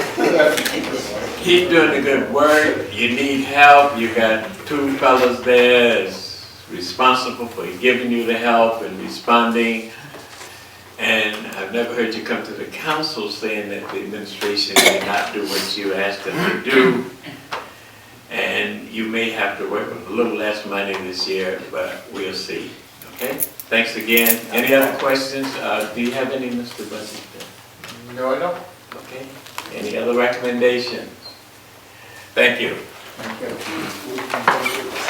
keep doing the good work. You need help. You got two fellows there that's responsible for giving you the help and responding. And I've never heard you come to the council saying that the administration did not do what you asked them to do. And you may have to work with a little less money this year, but we'll see. Okay? Thanks again. Any other questions? Do you have any, Mr. Bussey? No, I don't. Okay. Any other recommendations? Thank you.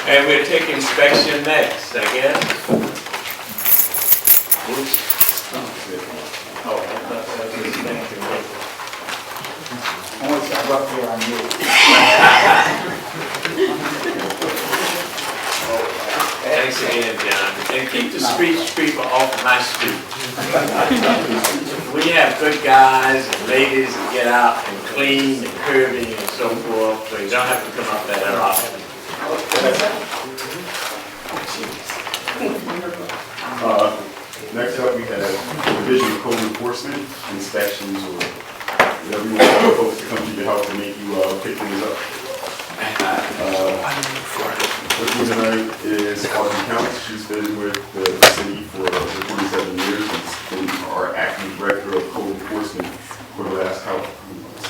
And we'll take inspection next, I guess. Oops. Oh, I thought that was thank you. I want to say roughly on you. Thanks again, John. And keep the street sweeper off my street. We have good guys and ladies that get out and clean and curving and so forth, so you don't have to come up that often. Next up, we have Division of Code Enforcement, inspections, or whatever you want folks to come to your house and make you pick things up. With me tonight is Audrey Counts. She's been with the city for 27 years. She's been our acting director of code enforcement for the last,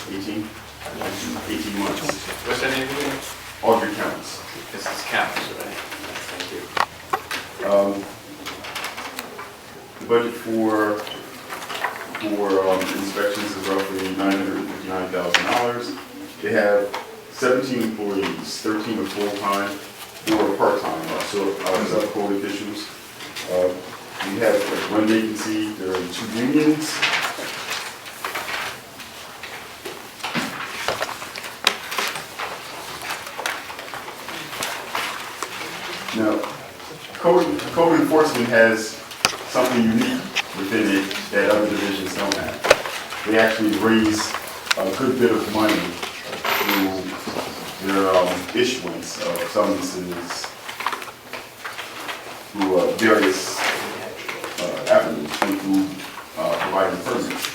18 months. What's her name again? Audrey Counts. This is Counts, right? Thank you. The budget for inspections is roughly $959,000. They have 17 employees, 13 are full-time, 4 are part-time, so sub-code officials. We have one vacancy, there are 2 unions. Now, code enforcement has something unique within it that other divisions don't have. They actually raise a good bit of money through their issuance of summonses through various avenues, through providing permits.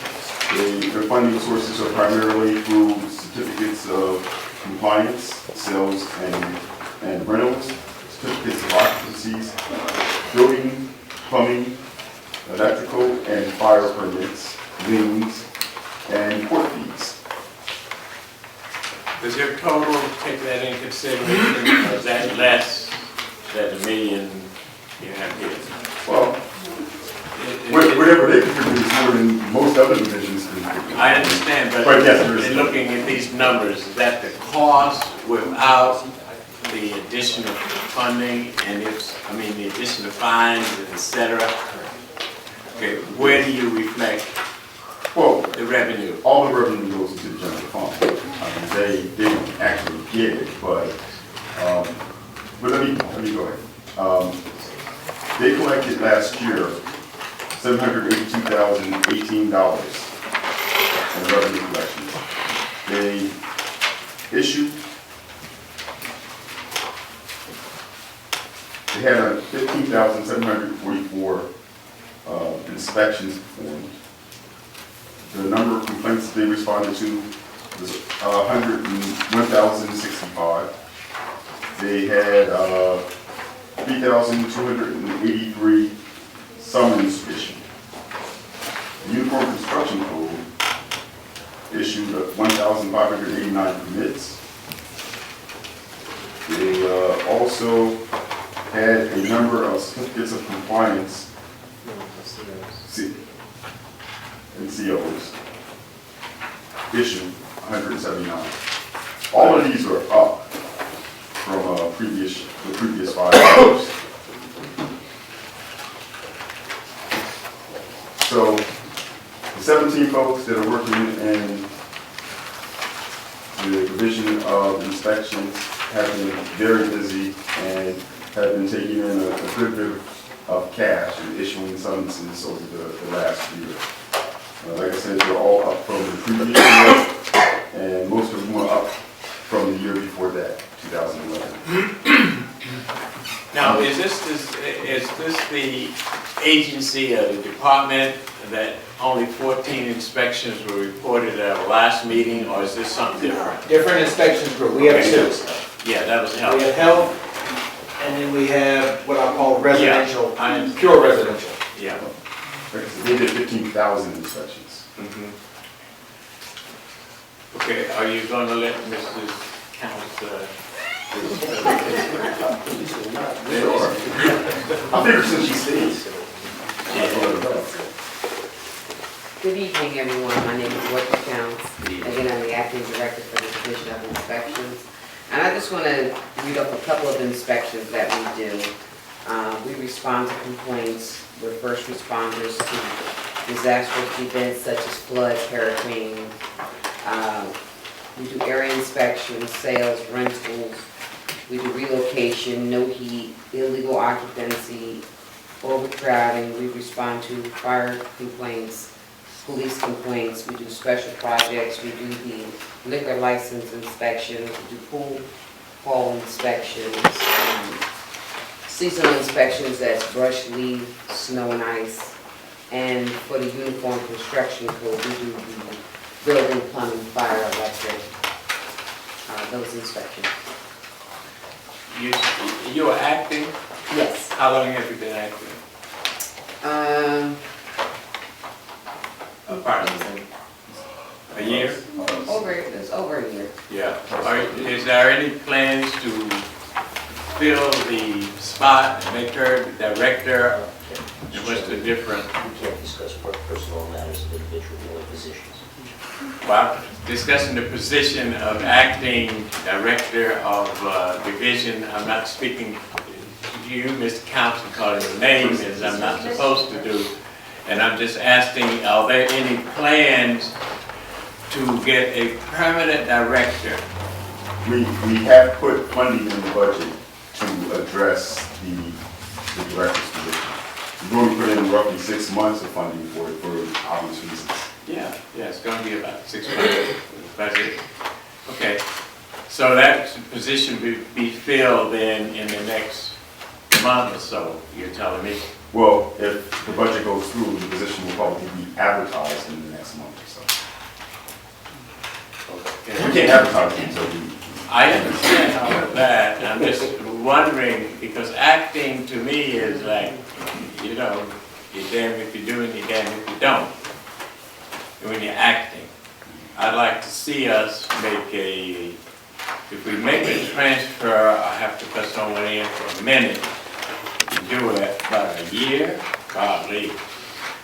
Their funding sources are primarily through certificates of compliance, sales and rentals, certificates of occupancies, building, plumbing, electrical and fire permits, liens, and court fees. Does your total take that into consideration, or is that less than the million you have here? Well, whatever they contribute is more than most other divisions contribute. I understand, but yes, there is. in looking at these numbers, is that the cost without the additional funding and the additional fines, et cetera? Okay, where do you reflect the revenue? All the revenue goes into the general fund. They didn't actually get it, but let me go ahead. They collect year, $782,018 in revenue collections. They issued, they had 15,744 inspections performed. The number of complaints they responded to was 101,065. They had 3,283 summons issued. The Uniform Construction Code issued 1,589 permits. They also had a number of certificates of compliance and COs issued, 179. All of these are up from the previous 5 years. So the 17 folks that are working in the division of inspections have been very busy and have been taking in a good bit of cash and issuing summonses over the last year. Like I said, they're all up from the previous year, and most of them were up from the year before that, 2011. Now, is this the agency or the department that only 14 inspections were reported at our last meeting, or is this something different? Different inspections group, we have 2. Yeah, that was We helpful. have health, and then we have what I call residential, Yeah, pure residential. Yeah. Like I said, they did 15,000 inspections. Okay, are you going to let Mrs. Counts? I figured since she stays. Good evening, everyone. My name is Whitney Counts. Again, I'm the acting director for the Division of Inspections. And I just want to read off a couple of inspections that we do. We respond to complaints. We're first responders to disastrous events such as floods, hurricanes. We do area inspections, sales, rentals. We do relocation, no heat, illegal occupancy, overcrowding. We respond to fire complaints, police complaints. We do special projects. We do the liquor license inspections. We do pool hall inspections, seasonal inspections, that's brush, leaf, snow and ice. And for the Uniform Construction Code, we do the building, plumbing, fire, electric, those inspections. You are acting? Yes. How long have you been acting? Approximately a year? It's over a year. Yeah. Is there any plans to fill the spot and make her the director? And what's the difference? We can't discuss personal matters of individual positions. Well, discussing the position of acting director of division, I'm not speaking to you, Mr. Council, calling your name, as I'm not supposed to do. And I'm just asking, are there any plans to get a permanent director? We have put funding in the budget to address the director's position. We've only put in roughly 6 months of funding for it for obvious reasons. Yeah, it's going to be about 6 months budget. Okay, so that position will be filled in the next month or so, you're telling me? Well, if the budget goes through, the position will probably be advertised in the next month or so. Okay. We can't advertise it until we... I understand all of that. I'm just wondering, because acting to me is like, you know, you're damned if you do and you're damned if you don't. When you're acting, I'd like to see us make if we make a transfer, I have to put someone in for a minute to do it, about a year, golly.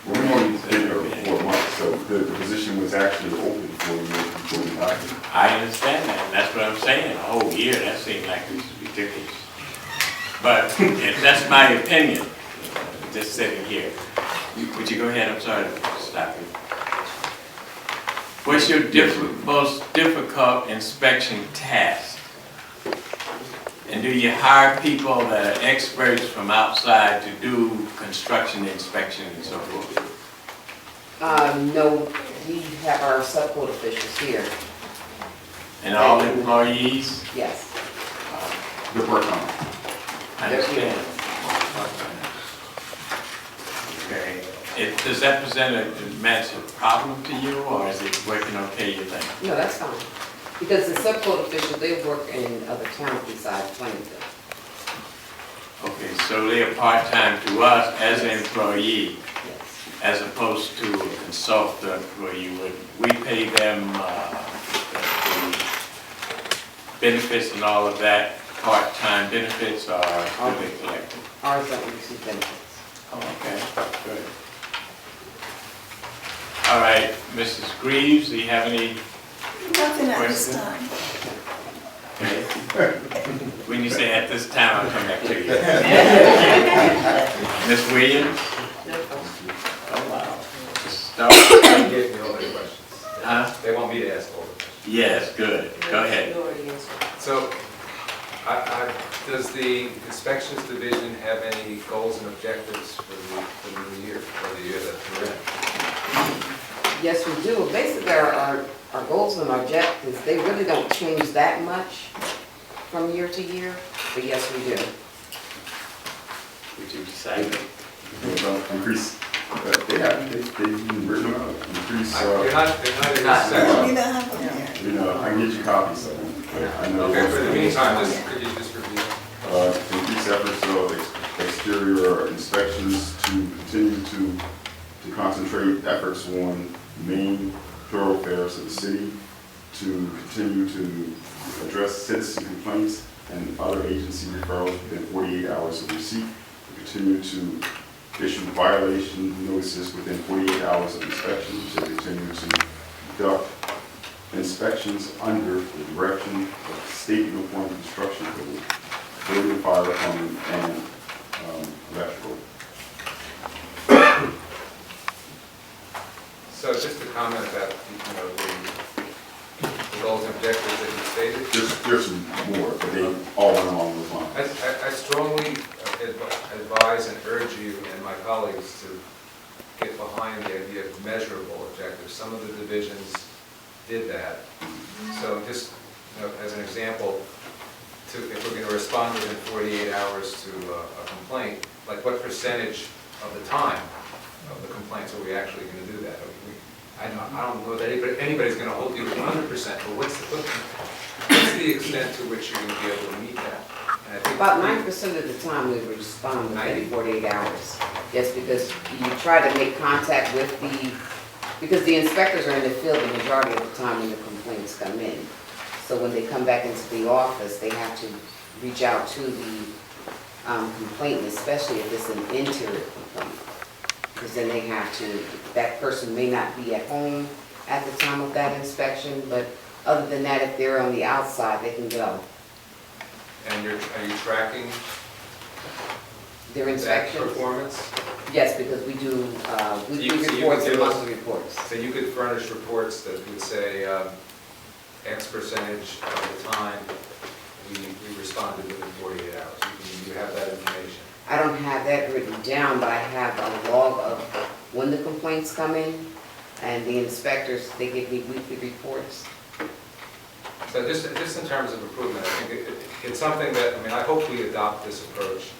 Well, we only been here 4 months, so the position was actually open for a year before we got here. I understand that, and that's what I'm saying, a whole year, that seems like it's ridiculous. But that's my opinion, just sitting here. Would you go ahead, I'm sorry to stop you. What's your most difficult inspection task? And do you hire people that are experts from outside to do construction inspection and so forth? No, we have our subcode officials here, And all employees? yes. The part-time. I understand. Okay. Does that present a massive problem to you, or is it working okay, you think? No, that's fine. Because the subcode officials, they work in other towns besides Plainfield. Okay, so they're part-time to us as an employee, Yes. as opposed to a consultant employee. Would we pay them the benefits and all of that, part-time benefits, or do they collect it? Ours don't receive benefits. Oh, okay, good. All right, Mrs. Greaves, do you have any? Nothing at this Question? time. Okay. When you say at this time, I'll come back to you. Ms. Williams? Oh, wow. Start. They gave me all their questions. Huh? They want me to ask all the questions. Yes, good. Go ahead. You already answered. So, does the inspections division have any goals and objectives for the new year, or the year that we're in? Yes, we do. Basically, our goals and our objectives, they really don't change that much from year to year, but yes, we do. Would you say? Increase, they've even written them out, increase, They're not in this Not- section. We don't have them here. you know, I can get you copies of them. but I know Okay, for the it's- meantime, could you just review? Increase efforts of exterior inspections to continue to concentrate efforts on main thoroughfares of the city, to continue to address citizen complaints and other agency referrals within 48 hours of receipt, to continue to issue violation notices within 48 hours of inspection, to continue to conduct inspections under the direction of state uniform construction code, building, fire, plumbing, and electrical. So just a comment about, the goals and objectives that you stated. There's some more, but they all went along those lines. I strongly advise and urge you and my colleagues to get behind the idea of measurable objectives. Some of the divisions did that. So just, as an example, if we're going to respond within 48 hours to a complaint, like what percentage of the time of the complaints are we actually going to do that? I don't know that anybody's going to hold you to 100%, but what's the extent to which you're going to be able to meet that? And I think About 9% of the time we respond within 48 hours. Yes, because you try to make contact with because the inspectors are in the field the majority of the time when the complaints come in. So when they come back into the office, they have to reach out to the complainant, especially if it's an interior complaint. Because then they have to, that person may not be at home at the time of that inspection, but other than that, if they're on the outside, they can go. And are you tracking Their that inspections? performance? Yes, because we do weekly So you reports would and give us- monthly reports. So you could furnish reports that would say X percentage of the time we responded within 48 hours. You have that information. I don't have that written down, but I have a log of when the complaints come in, and the inspectors, they give me weekly reports. So just in terms of improvement, I think it's something that, I hope we adopt this approach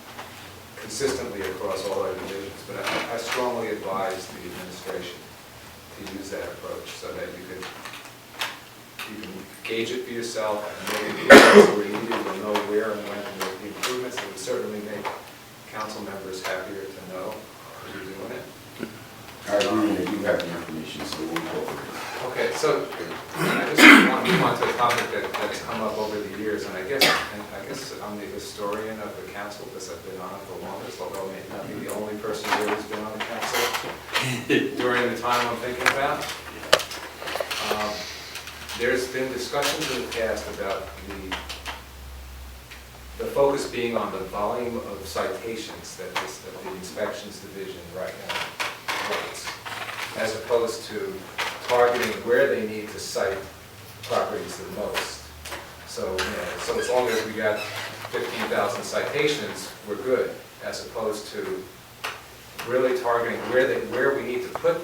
consistently across all our divisions, but I strongly advise the administration to use that approach so that you can gauge it for yourself and maybe where you need to know where and when to make the improvements. It would certainly make council members happier to know that you're doing it. I agree, and they do have the information, so we'll go for it. Okay, so I just want to move on to a topic that's come up over the years, and I guess I'm the historian of the council because I've been on it the longest, although I may not be the only person here who's been on the council during the time I'm thinking about. There's been discussions in the past about the focus being on the volume of citations that the inspections division right now writes, as opposed to targeting where they need to cite properties the most. So, so as long as we got 15,000 citations, we're good, as opposed to really targeting where we need to put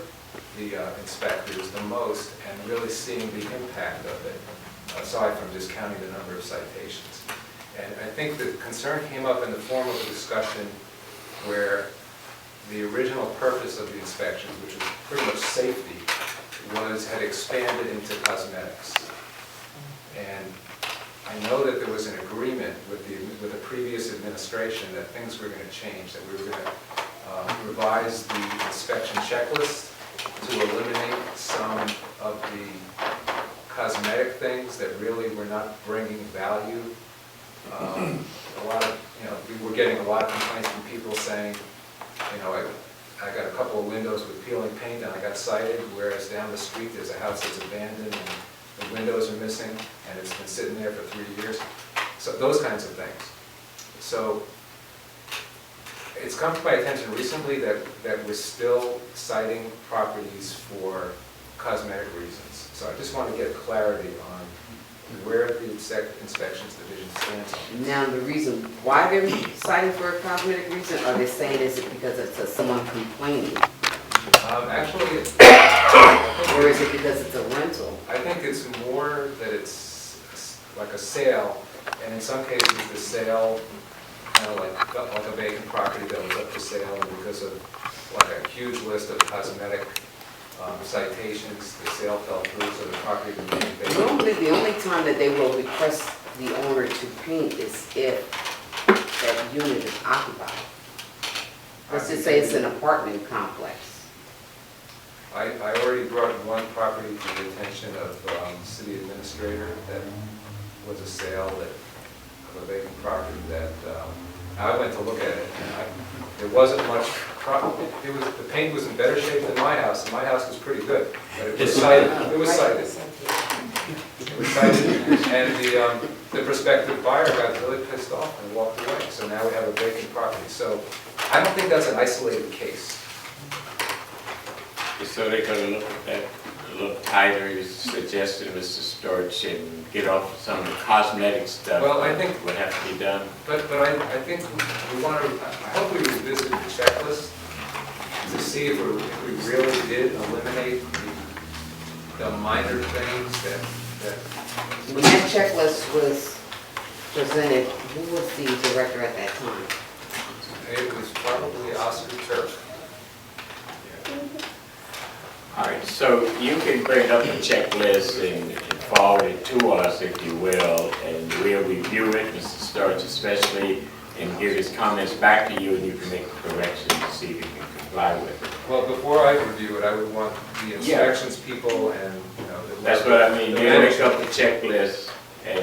the inspectors the most and really seeing the impact of it, aside from just counting the number of citations. And I think the concern came up in the form of a discussion where the original purpose of the inspections, which was pretty much safety, had expanded into cosmetics. And I know that there was an agreement with the previous administration that things were going to change, that we were going to revise the inspection checklist to eliminate some of the cosmetic things that really were not bringing value. A lot of, we were getting a lot of complaints from people saying, I got a couple of windows with peeling paint and I got cited, whereas down the street there's a house that's abandoned and the windows are missing and it's been sitting there for 3 years. So those kinds of things. So it's come to my attention recently that we're still citing properties for cosmetic reasons. So I just want to get clarity on where the inspections division stands. Now, the reason why they're citing for a cosmetic reason, are they saying is it because it's someone complaining? Actually, Or is it because it's a rental? I think it's more that it's like a sale, and in some cases the sale, kind of like a vacant property that was up for sale, and because of like a huge list of cosmetic citations, the sale fell through, so the property remained vacant. Normally, the only time that they will request the owner to paint is if that unit is occupied. Let's just say it's an apartment complex. I already brought one property to the attention of the city administrator that was a sale of a vacant property that I went to look at it, and there wasn't much. The paint was in better shape than my house, and my house was pretty good, but it was cited. It was cited. It was cited, and the prospective buyer got really pissed off and walked away. So now we have a vacant property. So I don't think that's an isolated case. So they're gonna look at that a little tighter, you suggested, Mr. Storch, and get off some of the cosmetic stuff. Well, I think would have to be done. But I think we want to, I hope we revisit the checklist to see if we really did eliminate the minor things that. When that checklist was presented, who was the director at that time? It was probably Oscar Turk. All right, so you can bring up a checklist and forward it to us, if you will, and we'll review it, Mr. Storch especially, and give his comments back to you, and you can make the corrections to see if you can comply with it. Well, before I review it, I would want the inspections people and, That's what I mean, you make up the checklist, and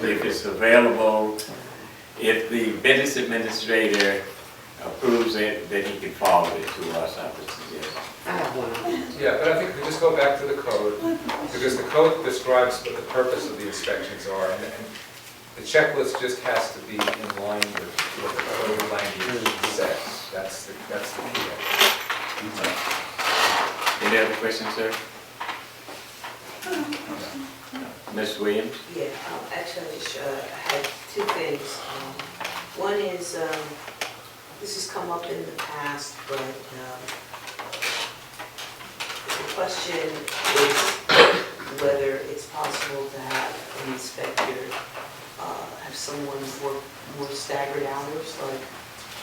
if it's available, if the business administrator approves it, then he can forward it to us, I would suggest. I have one. Yeah, but I think we just go back to the code, because the code describes what the purpose of the inspections are, and the checklist just has to be in line with what the code language says. That's the key. Any other questions, sir? Ms. Williams? Yeah, actually, I just had two things. One is, this has come up in the past, but the question is whether it's possible to have an inspector have someone work more staggered hours, like,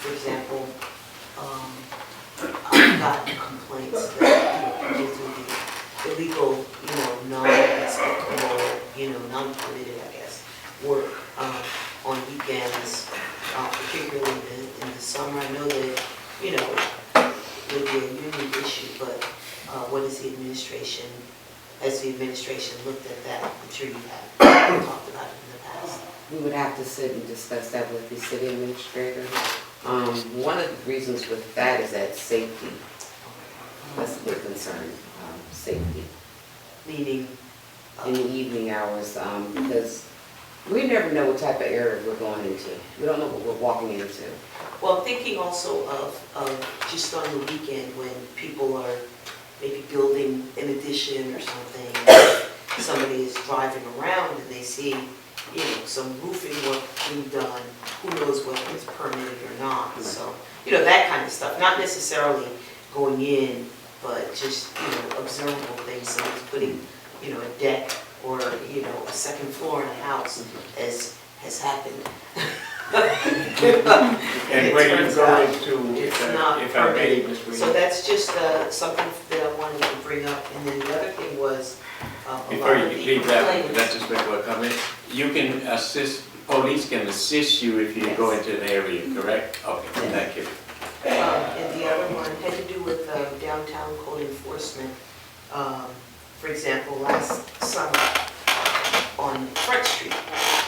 for example, I've gotten complaints that people do the illegal, non-expectable, non-permitted, I guess, work on weekends, particularly in the summer. I know that, it would be a union issue, but what is the administration, has the administration looked at that? I'm sure you have talked about it in the past. We would have to sit and discuss that with the city administrator. One of the reasons with that is that safety. That's a big concern, safety. Meaning? In the evening hours, because we never know what type of area we're going into. We don't know what we're walking into. Well, I'm thinking also of just on the weekend when people are maybe building an addition or something, somebody is driving around and they see some roofing work being done, who knows whether it's permitted or not, so, that kind of stuff, not necessarily going in, but just, observable things, someone's putting, a deck or, a second floor in a house, as has happened. And where you go into, It's not if I may, permitted. Ms. So Williams, that's just something that I wanted to bring up, and then the other thing was, a before lot you of the leave that, complaints. let's just make one comment. You can assist, police can assist you if you go into an area, correct? Okay, thank you. And the other one had to do with downtown code enforcement. For example, last summer on Front Street,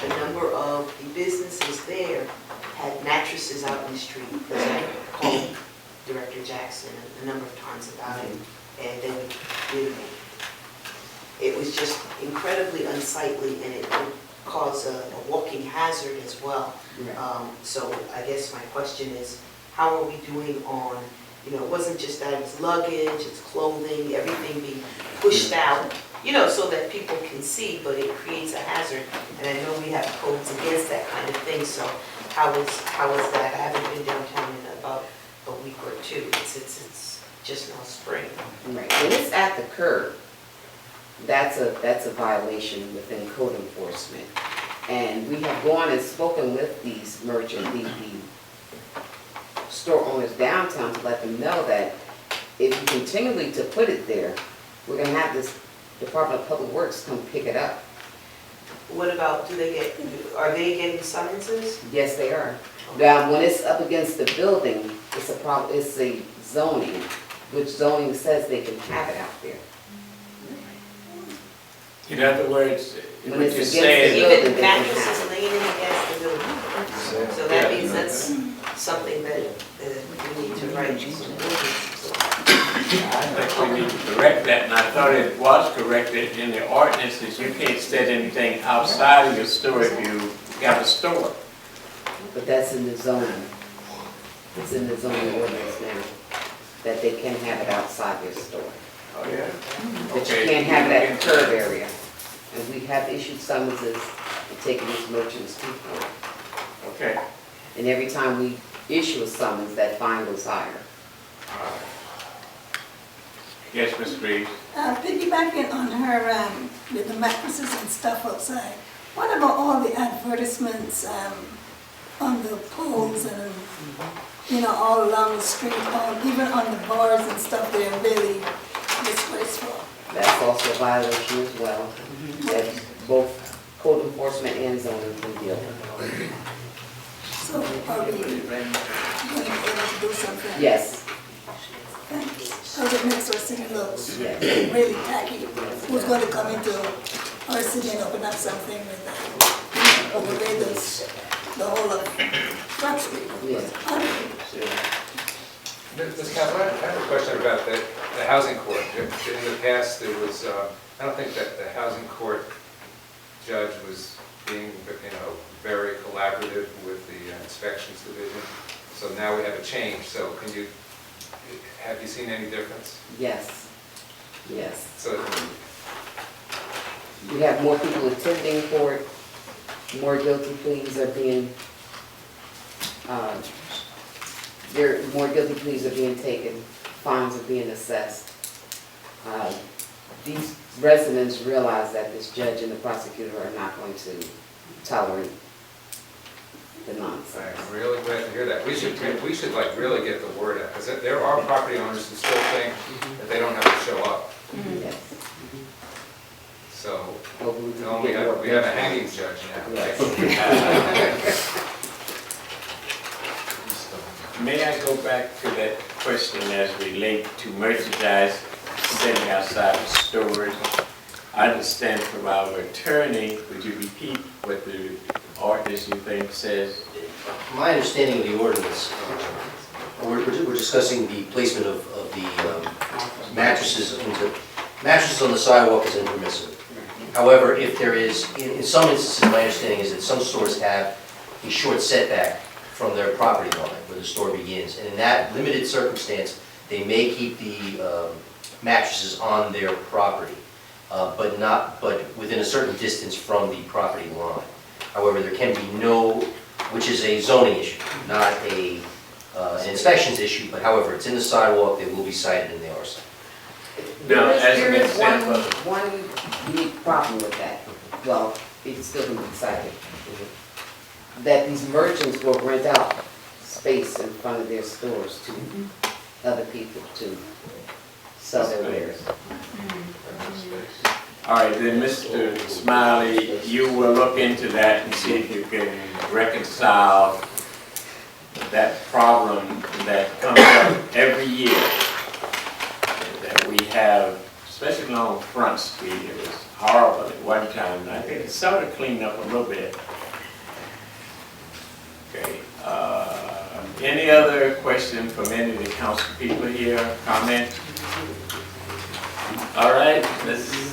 a number of the businesses there had mattresses out in the street. Because I called Director Jackson a number of times about it, and they did. It was just incredibly unsightly, and it would cause a walking hazard as well. So I guess my question is, how are we doing on, it wasn't just that, it's luggage, it's clothing, everything being pushed out, so that people can see, but it creates a hazard. And I know we have codes against that kind of thing, so how is that? I haven't been downtown in about a week or two. It's just now spring. Right, when it's at the curb, that's a violation within code enforcement. And we have gone and spoken with these merchants, the store owners downtown to let them know that if you continually to put it there, we're gonna have this Department of Public Works come pick it up. What about, are they getting summonses? Yes, they are. Now, when it's up against the building, it's a problem, it's a zoning, which zoning says they can have it out there. In other words, When what it's you're against saying, the building, Even they can mattresses have it. laying against the building. So that means that's something that we need to write some ordinance. I think we need to correct that, and I thought it was corrected in the ordinances. You can't set anything outside of your store if you got a store. But that's in the zoning. It's in the zoning ordinance now, that they can have it outside their store. Oh, yeah? But you can't have it at the curb area. And we have issued summonses and taken these merchants to court. Okay. And every time we issue a summons, that fine goes higher. All right. Yes, Ms. Reeves? Piggybacking on her, with the mattresses and stuff outside, what about all the advertisements on the poles and, all along the street, even on the bars and stuff, they're really disgraceful. That's also a violation as well. That both code enforcement and zoning can deal with. So are we going to be able to do something? Yes, Because it makes our city look yes. really tacky. Who's going to come into our city and open up something with overlay the whole of Front Street? Yes. Ms. Council, I have a question about the housing court. In the past, there was, I don't think that the housing court judge was being, very collaborative with the inspections division. So now we have a change, so have you seen any difference? Yes, yes. So, We have more people attending court, more guilty pleas are being, more guilty pleas are being taken, fines are being assessed. These residents realize that this judge and the prosecutor are not going to tolerate the nonsense. I'm really glad to hear that. We should like really get the word out, because there are property owners who still think that they don't have to show up. Yes. So, Hopefully we no, can we get more have a people. hanging judge now. Yes. May I go back to that question as relates to merchandise sitting outside the stores? I understand from our attorney, would you repeat what the ordinance you think says? My understanding of the ordinance, we're discussing the placement of the mattresses on the sidewalk is impermissible. However, if there is, in some instances, my understanding is that some stores have a short setback from their property line where the store begins. And in that limited circumstance, they may keep the mattresses on their property, but within a certain distance from the property line. However, there can be no, which is a zoning issue, not an inspections issue, but however, it's in the sidewalk, they will be cited and they are cited. Now, as There been is said, one unique problem with that. Well, it's still being decided. That these merchants will rent out space in front of their stores to other people to sell their wares. all right, then Mr. Smiley, you will look into that and see if you can reconcile that problem that comes up every year that we have, especially along Front Street. It was horrible at one time, and I think it's sort of cleaned up a little bit. Okay, any other question from any of the council people here, comment? All right, this is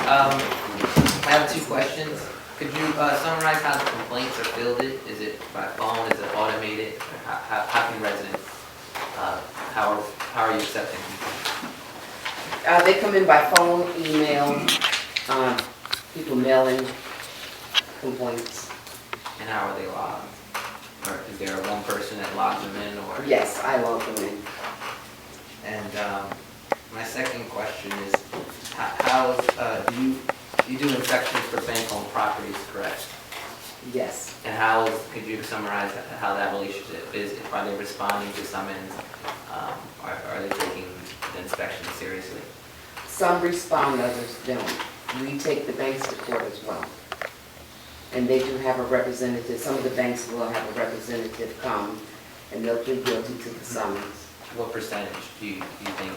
I have 2 questions. Could you summarize how the complaints are fielded? Is it by phone, is it automated? Or how can residents, how are you accepting complaints? They come in by phone, email, people mailing complaints. And how are they logged? Or is there one person that logs them in, or? Yes, I log them in. And my second question is, how you do inspections for bank-owned properties, correct? Yes. And could you summarize how that relationship is? Are they responding to summons? Are they taking the inspection seriously? Some respond, others don't. We take the banks to court as well. And they do have a representative, some of the banks will have a representative come and they'll plead guilty to the summons. What percentage do you think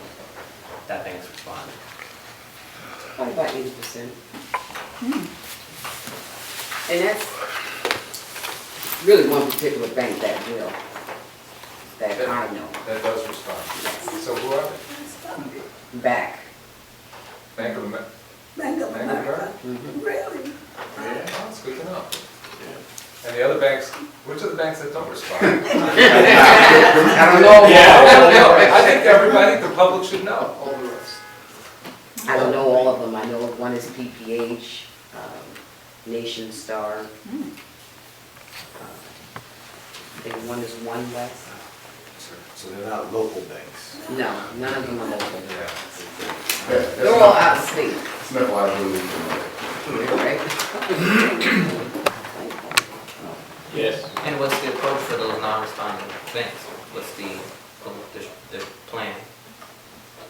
that bank's responding? Probably about 80%. And that's really one particular bank that will, that I know. That does respond. So who are they? Back. Bank of America? Bank of Bank of America, America? really? Yeah, well, that's good to know. And the other banks, which are the banks that don't respond? I don't know. I think the public should know all the rest. I don't know all of them. I know one is PPH, Nation Star. I think one is One West. So they're not local banks. No, none of them are local. That's They're all out of state. It's not liability for Right? yes. And what's the approach for those non-responding banks? What's the plan?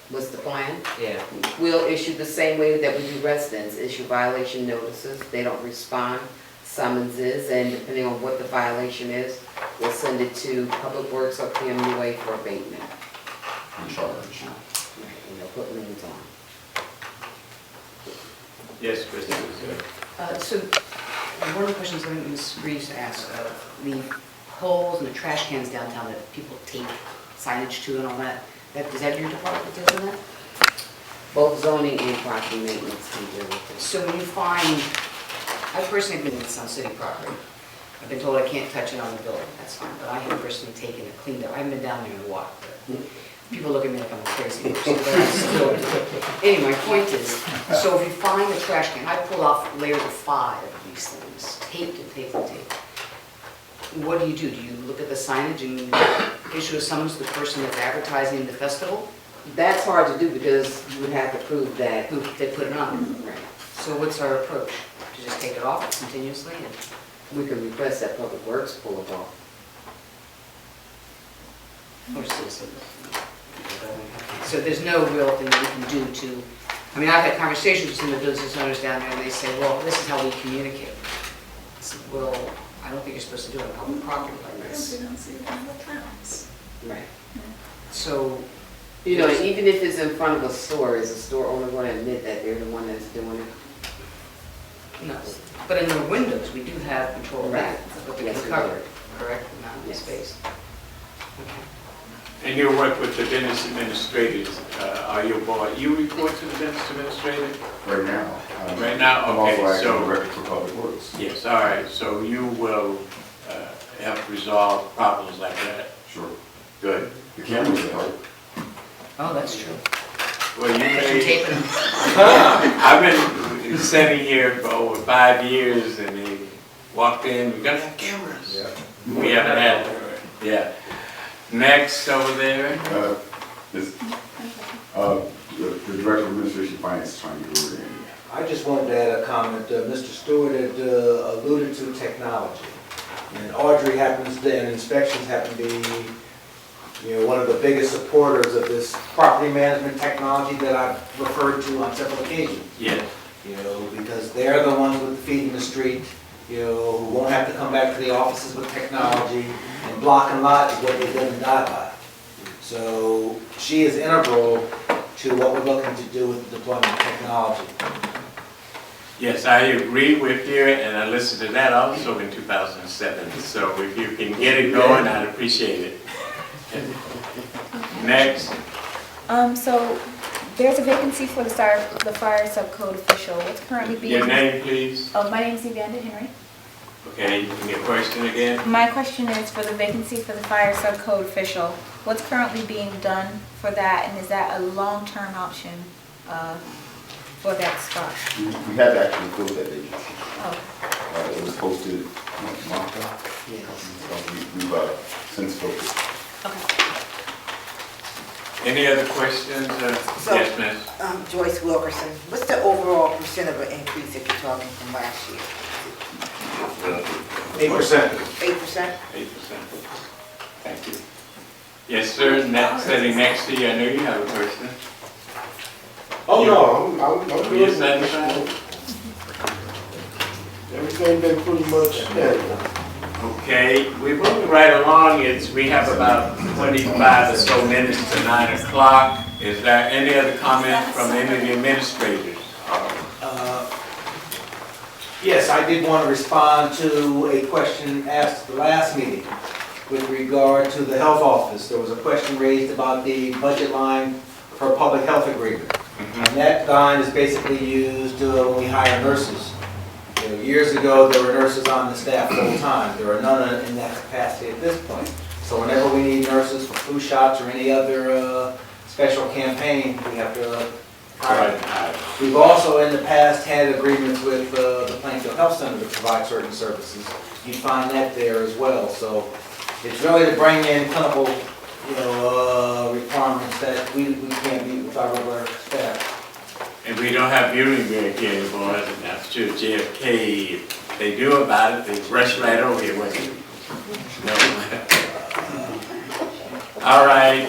What's the plan? Yeah. We'll issue the same way that we do residents, issue violation notices. They don't respond, summonses, and depending on what the violation is, we'll send it to Public Works or PMUA for abatement. in charge. And they'll put liens on. Yes, Christine. So, one of the questions I think Ms. Reeves asked, the poles and the trash cans downtown that people tape signage to and all that, is that your department that does that? Both zoning and property maintenance can deal with this. So when you find, I personally have been in Sun City property. I've been told I can't touch it on the building, that's fine, but I have personally taken it, cleaned up. I haven't been down there in a while. But people look at me like I'm a crazy person, but I still do it. Anyway, my point is, so if you find a trash can, I pulled off layers of 5 of these things, taped and taped and taped. What do? Do you look at the signage and issue a summons to the person that's advertising the festival? That's hard to do because you would have to prove that. Who they put it on? Right. So what's our approach? To just take it off continuously? We can request that Public Works pull it off. So there's no real thing that we can do to, I mean, I've had conversations with some of the business owners down there and they say, well, this is how we communicate. I said, well, I don't think you're supposed to do it on public property like this. We don't see one of the towns. Right. So, You know, even if it's in front of a store, is the store owner going to admit that they're the one that's doing it? no, but in the windows, we do have control of that, but they Yes, can we cover do. it, correct, not in the Yes. space. And you work with the business administrators, are you board, you report to the business administrator? Right now. Right now, I'm okay, also acting so- director for Public Works. Yes, all right, so you will help resolve problems like that? Sure. Good. The cameras will help. Oh, that's true. Well, you Some may, tape it. I've been sitting here for over 5 years and they walked in, we're gonna have cameras. We haven't had, yeah. Next over there. The Director of Administration Finance is trying to get over there. I just wanted to add a comment. Mr. Stewart had alluded to technology. And Audrey happens to, and inspections happen to be, one of the biggest supporters of this property management technology that I've referred to on several occasions. Yeah. Because they're the ones with the feet in the street, who won't have to come back to the offices with technology, and block and lot is what they live and die by. So she is integral to what we're looking to do with the deployment of technology. Yes, I agree with you, and I listened to that also in 2007. So if you can get it going, I'd appreciate it. Next. So there's a vacancy for the fire subcode official. What's currently being... Your name, please. Oh, my name is Evander Henry. Okay, and your question again? My question is for the vacancy for the fire subcode official. What's currently being done for that, and is that a long-term option for that spot? We had to actually fill that vacancy. Oh. It was posted a month ago. We've since filled it. Okay. Any other questions? Yes, ma'am. Joyce Wilkerson, what's the overall percent of an increase if you're talking from last year? 8%. 8%? 8%. Thank you. Yes, sir. Sitting next to you, I know you have a question. Oh, no, I'm Are good. you satisfied? Everything been pretty much steady. Okay, we're moving right along. We have about 25 or so minutes to 9 o'clock. Is there any other comment from any of the administrators? Yes, I did want to respond to a question asked at the last meeting with regard to the health office. There was a question raised about the budget line for a public health agreement. And that line is basically used when we hire nurses. Years ago, there were nurses on the staff full-time. There are none in that capacity at this point. So whenever we need nurses for flu shots or any other special campaign, we have to hire them. We've also in the past had agreements with the Plainfield Health Center to provide certain services. You find that there as well. So it's really to bring in clinical requirements that we can't meet with our regular staff. And we don't have viewing back here anymore, and that's true. JFK, if they do about it, they rush right over here with it. No. All right,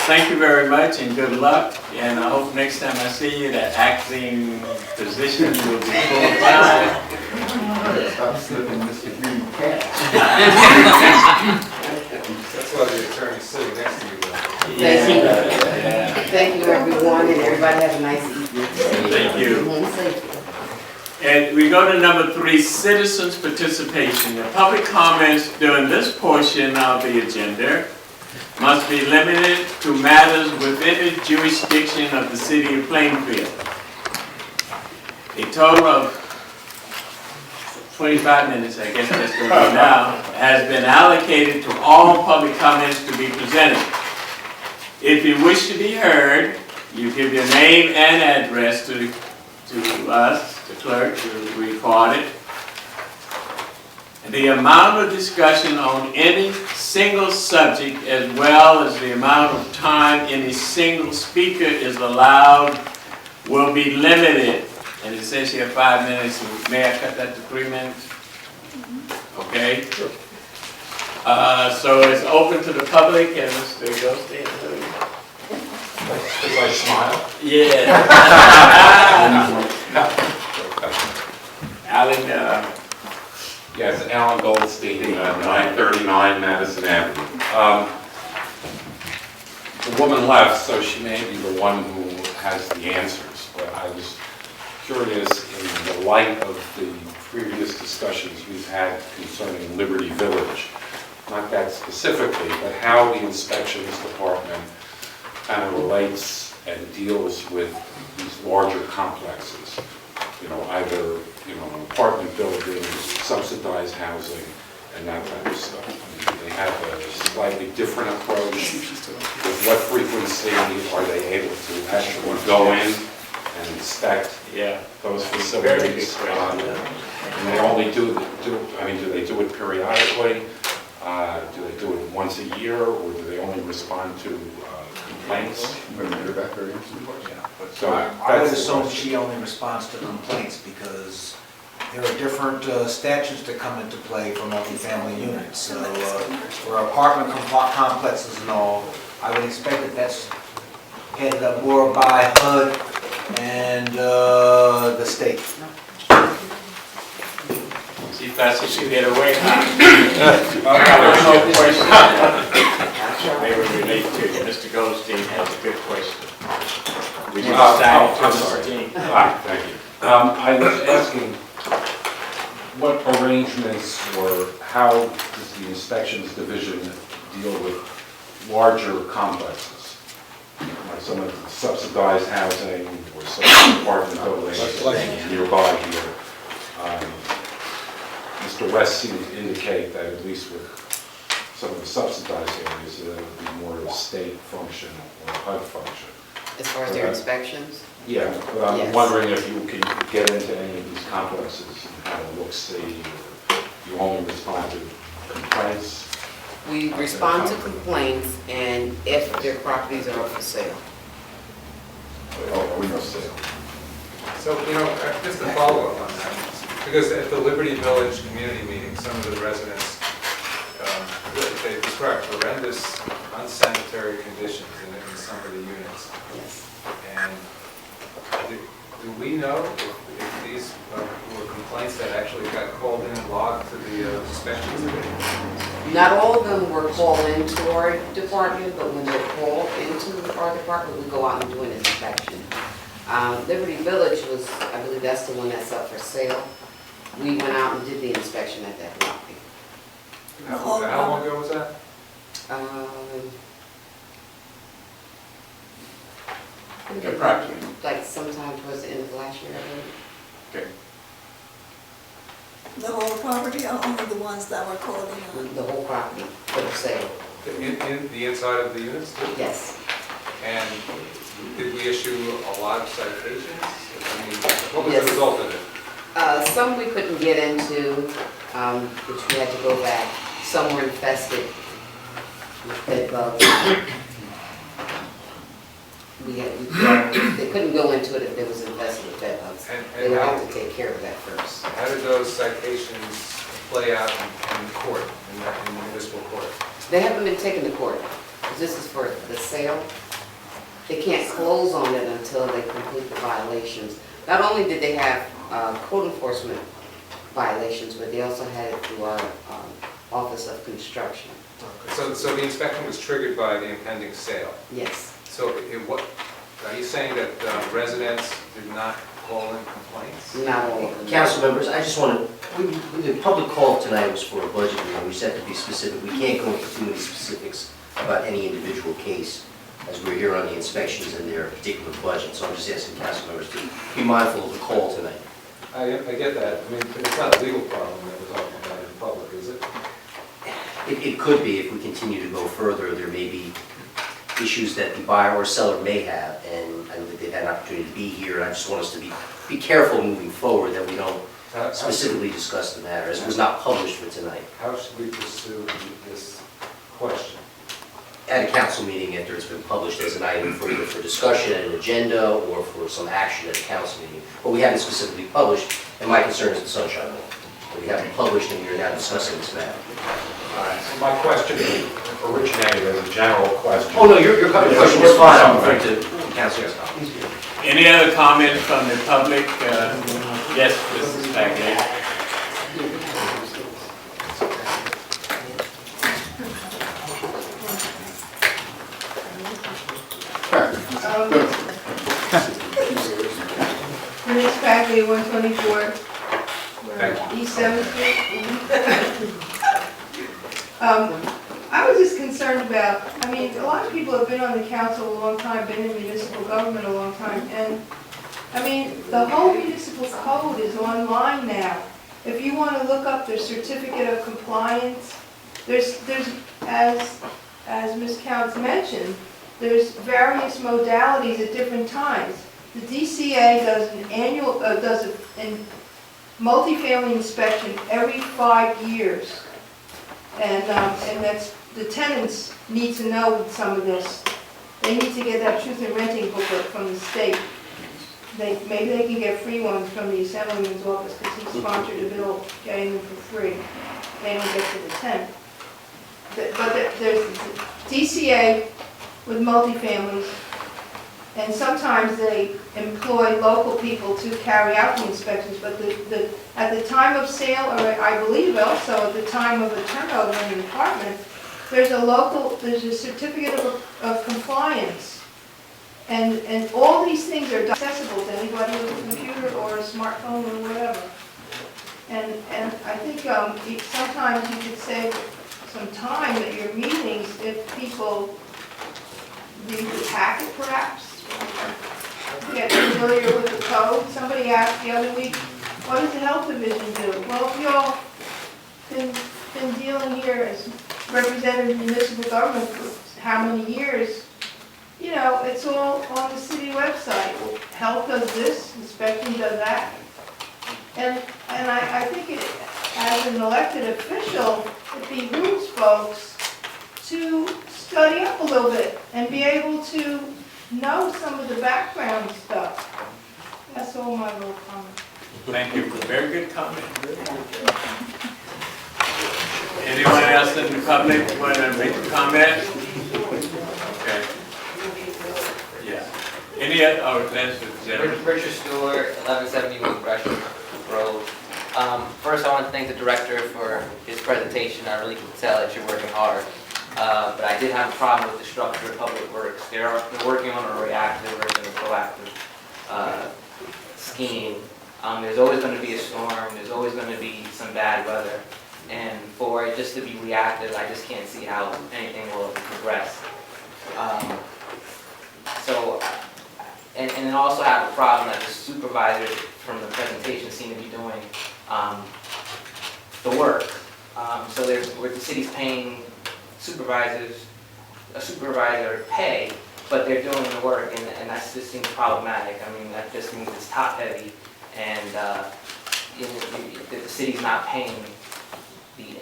thank you very much and good luck. And I hope next time I see you, that acting position will be full-time. Stop slipping Mr. Green cat. That's why the attorney's sitting next to you. Thank you. Thank you, everyone, and everybody have a nice evening. Thank you. And we go to number 3, citizens' participation. The public comments during this portion of the agenda must be limited to matters within the jurisdiction of the city of Plainfield. A total of 25 minutes, I guess that's going to be now, has been allocated to all public comments to be presented. If you wish to be heard, you give your name and address to us, the clerk, to record it. The amount of discussion on any single subject, as well as the amount of time any single speaker is allowed, will be limited. And it says here 5 minutes. May I cut that to 3 minutes? Okay. So it's open to the public, and Mr. Goldstein. If I smile? Yeah. Alan, Yes, Alan Goldstein, 939 Madison Avenue. The woman left, so she may be the one who has the answers, but I was curious in the light of the previous discussions we've had concerning Liberty Village, not that specifically, but how the inspections department kind of relates and deals with these larger complexes. Either, an apartment building, subsidized housing, and that kind of stuff. I mean, they have a slightly different approach. With what frequency are they able to actually go in and inspect those Very good facilities? question. And they only do they do it periodically? Do they do it once a year, or do they only respond to complaints? So I would that's the assume question. she only responds to complaints because there are different statutes that come into play for multifamily units. So for apartment complexes and all, I would expect that that's headed up more by HUD and the state. See, that's what she did away from. There's no question. They would relate to. Mr. Goldstein has a good question. We just decided to. I'm sorry. Thank you. I was asking what arrangements or how does the inspections division deal with larger complexes? Like some of the subsidized housing or some apartment buildings nearby here. Mr. West seemed to indicate that at least with some of the subsidized areas, that it would be more of a state function or a HUD function. As far as their inspections? Yeah, but I'm Yes. wondering if you can get into any of these complexes and have a look-see, or you only respond to complaints? We respond to complaints and if their properties are up for sale. Oh, we know sale. So, just a follow-up on that, because at the Liberty Village community meeting, some of the residents, they described horrendous unsanitary conditions in some of the units. Yes. And do we know if these were complaints that actually got called in and logged to the inspections? Not all of them were called into our department, but when they're called into our department, we go out and do an inspection. Liberty Village was, I believe that's the one that's up for sale. We went out and did the inspection at that property. How long ago was that? Approximately. Like sometime towards the end of last year, I believe. Okay. The whole property or only the ones that were called in? The whole property for the sale. In the inside of the units too? Yes. And did we issue a lot of citations? I mean, what was Yes. the result of it? Some we couldn't get into, which we had to go back. Some were infested with bed bugs. They couldn't go into it if it was infested with bed bugs. They And would how, have to take care of that first. how did those citations play out in court, in the municipal court? They haven't been taken to court. This is for the sale. They can't close on it until they complete the violations. Not only did they have code enforcement violations, but they also had it through our Office of Construction. So the inspection was triggered by the impending sale. Yes. So are you saying that residents did not call in complaints? Not all of them. Council members, I just want to, the public call tonight was for a budget meeting, we said to be specific, we can't go into too many specifics about any individual case, as we're here on the inspections and their particular budget, so I'm just asking council members to be mindful of the call tonight. I get that. I mean, it's not a legal problem that we're talking about in public, is it? It could be, if we continue to go further, there may be issues that the buyer or seller may have, and I know that they've had an opportunity to be here, and I just want us to be careful moving forward that we don't specifically discuss the matter, as it was not published for tonight. How should we pursue this question? At a council meeting, after it's been published as an item for either for discussion and an agenda, or for some action at a council meeting. But we haven't specifically published, and my concern is the sunshine law. We haven't published, and we are now discussing this matter. All right, so my question originated as a general question. Oh, no, your question was fine, I'm referring to council. Any other comments from the public? Yes, Mrs. Bagley. Denise Bagley, 124 Thank you. East 7th Street. I was just concerned about, I mean, a lot of people have been on the council a long time, been in municipal government a long time, and, I mean, the whole municipal code is online now. If you want to look up their certificate of compliance, there's as Ms. Counts mentioned, there's various modalities at different times. the DCA does an annual, does a multifamily inspection every 5 years. And that's, the tenants need to know some of this. They need to get that truth in renting booklet from the state. Maybe they can get free ones from the Assemblyman's office, because he sponsored a bill getting them for free. They don't get to the tenant. But there's DCA with multifamilies, and sometimes they employ local people to carry out the inspections, but at the time of sale, or I believe also at the time of a turnover in an apartment, there's a certificate of compliance. And all these things are accessible to anybody with a computer or a smartphone or whatever. And I think sometimes you could save some time at your meetings if people read the packet perhaps, get familiar with the code. Somebody asked the other week, what does the health division do? Well, if you all been dealing here as representative of municipal government for how many years, you know, it's all on the city website. Health does this, inspection does that. And I think as an elected official, it behooves folks to study up a little bit and be able to know some of the background stuff. That's all my little comment. Thank you. Very good comment. Anyone else in the public want to make a comment? Okay. Yeah. Any other, that's the gentleman. Richard Stewart, 1171 Gresham Road. First, I want to thank the director for his presentation. I really can tell that you're working hard. But I did have a problem with the structure of Public Works. They're working on a reactive versus a proactive scheme. There's always going to be a storm. There's always going to be some bad weather. And for it just to be reactive, I just can't see how anything will progress. And then also have a problem that the supervisors from the presentation seem to be doing the work. So where the city's paying supervisors a supervisor pay, but they're doing the work, and that just seems problematic. I mean, that just means it's top heavy, and the city's not paying the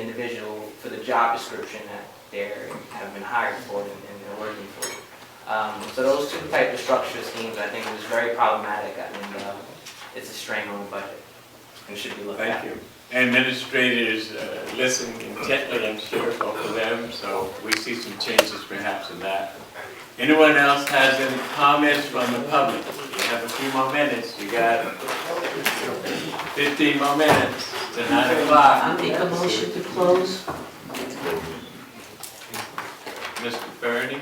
individual for the job description that they have been hired for and they're working for. So those two type of structure schemes, I think, is very problematic, and it's a strain on the budget and should be looked at. Thank you. Administrators listen intently, I'm sure, both of them, so we see some changes perhaps in that. Anyone else has any comments from the public? You have a few more minutes. You got 15 more minutes to 9 o'clock. I make a motion to close. Mr. Bernie,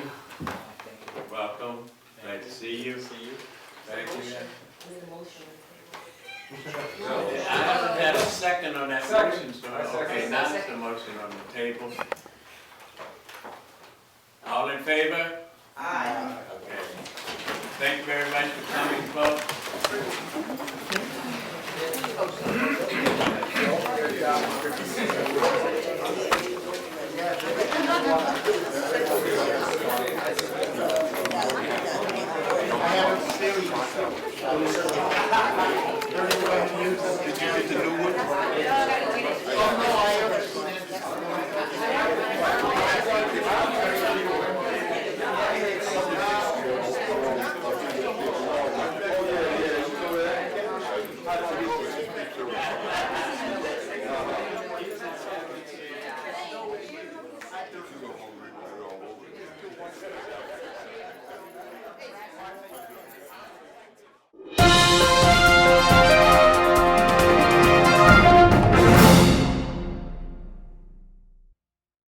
welcome. Glad to see you. Thank you. I haven't had a second on that motion, so okay, now it's the motion on the table. All in favor? Aye. Okay. Thank you very much for coming, folks. I have a theory.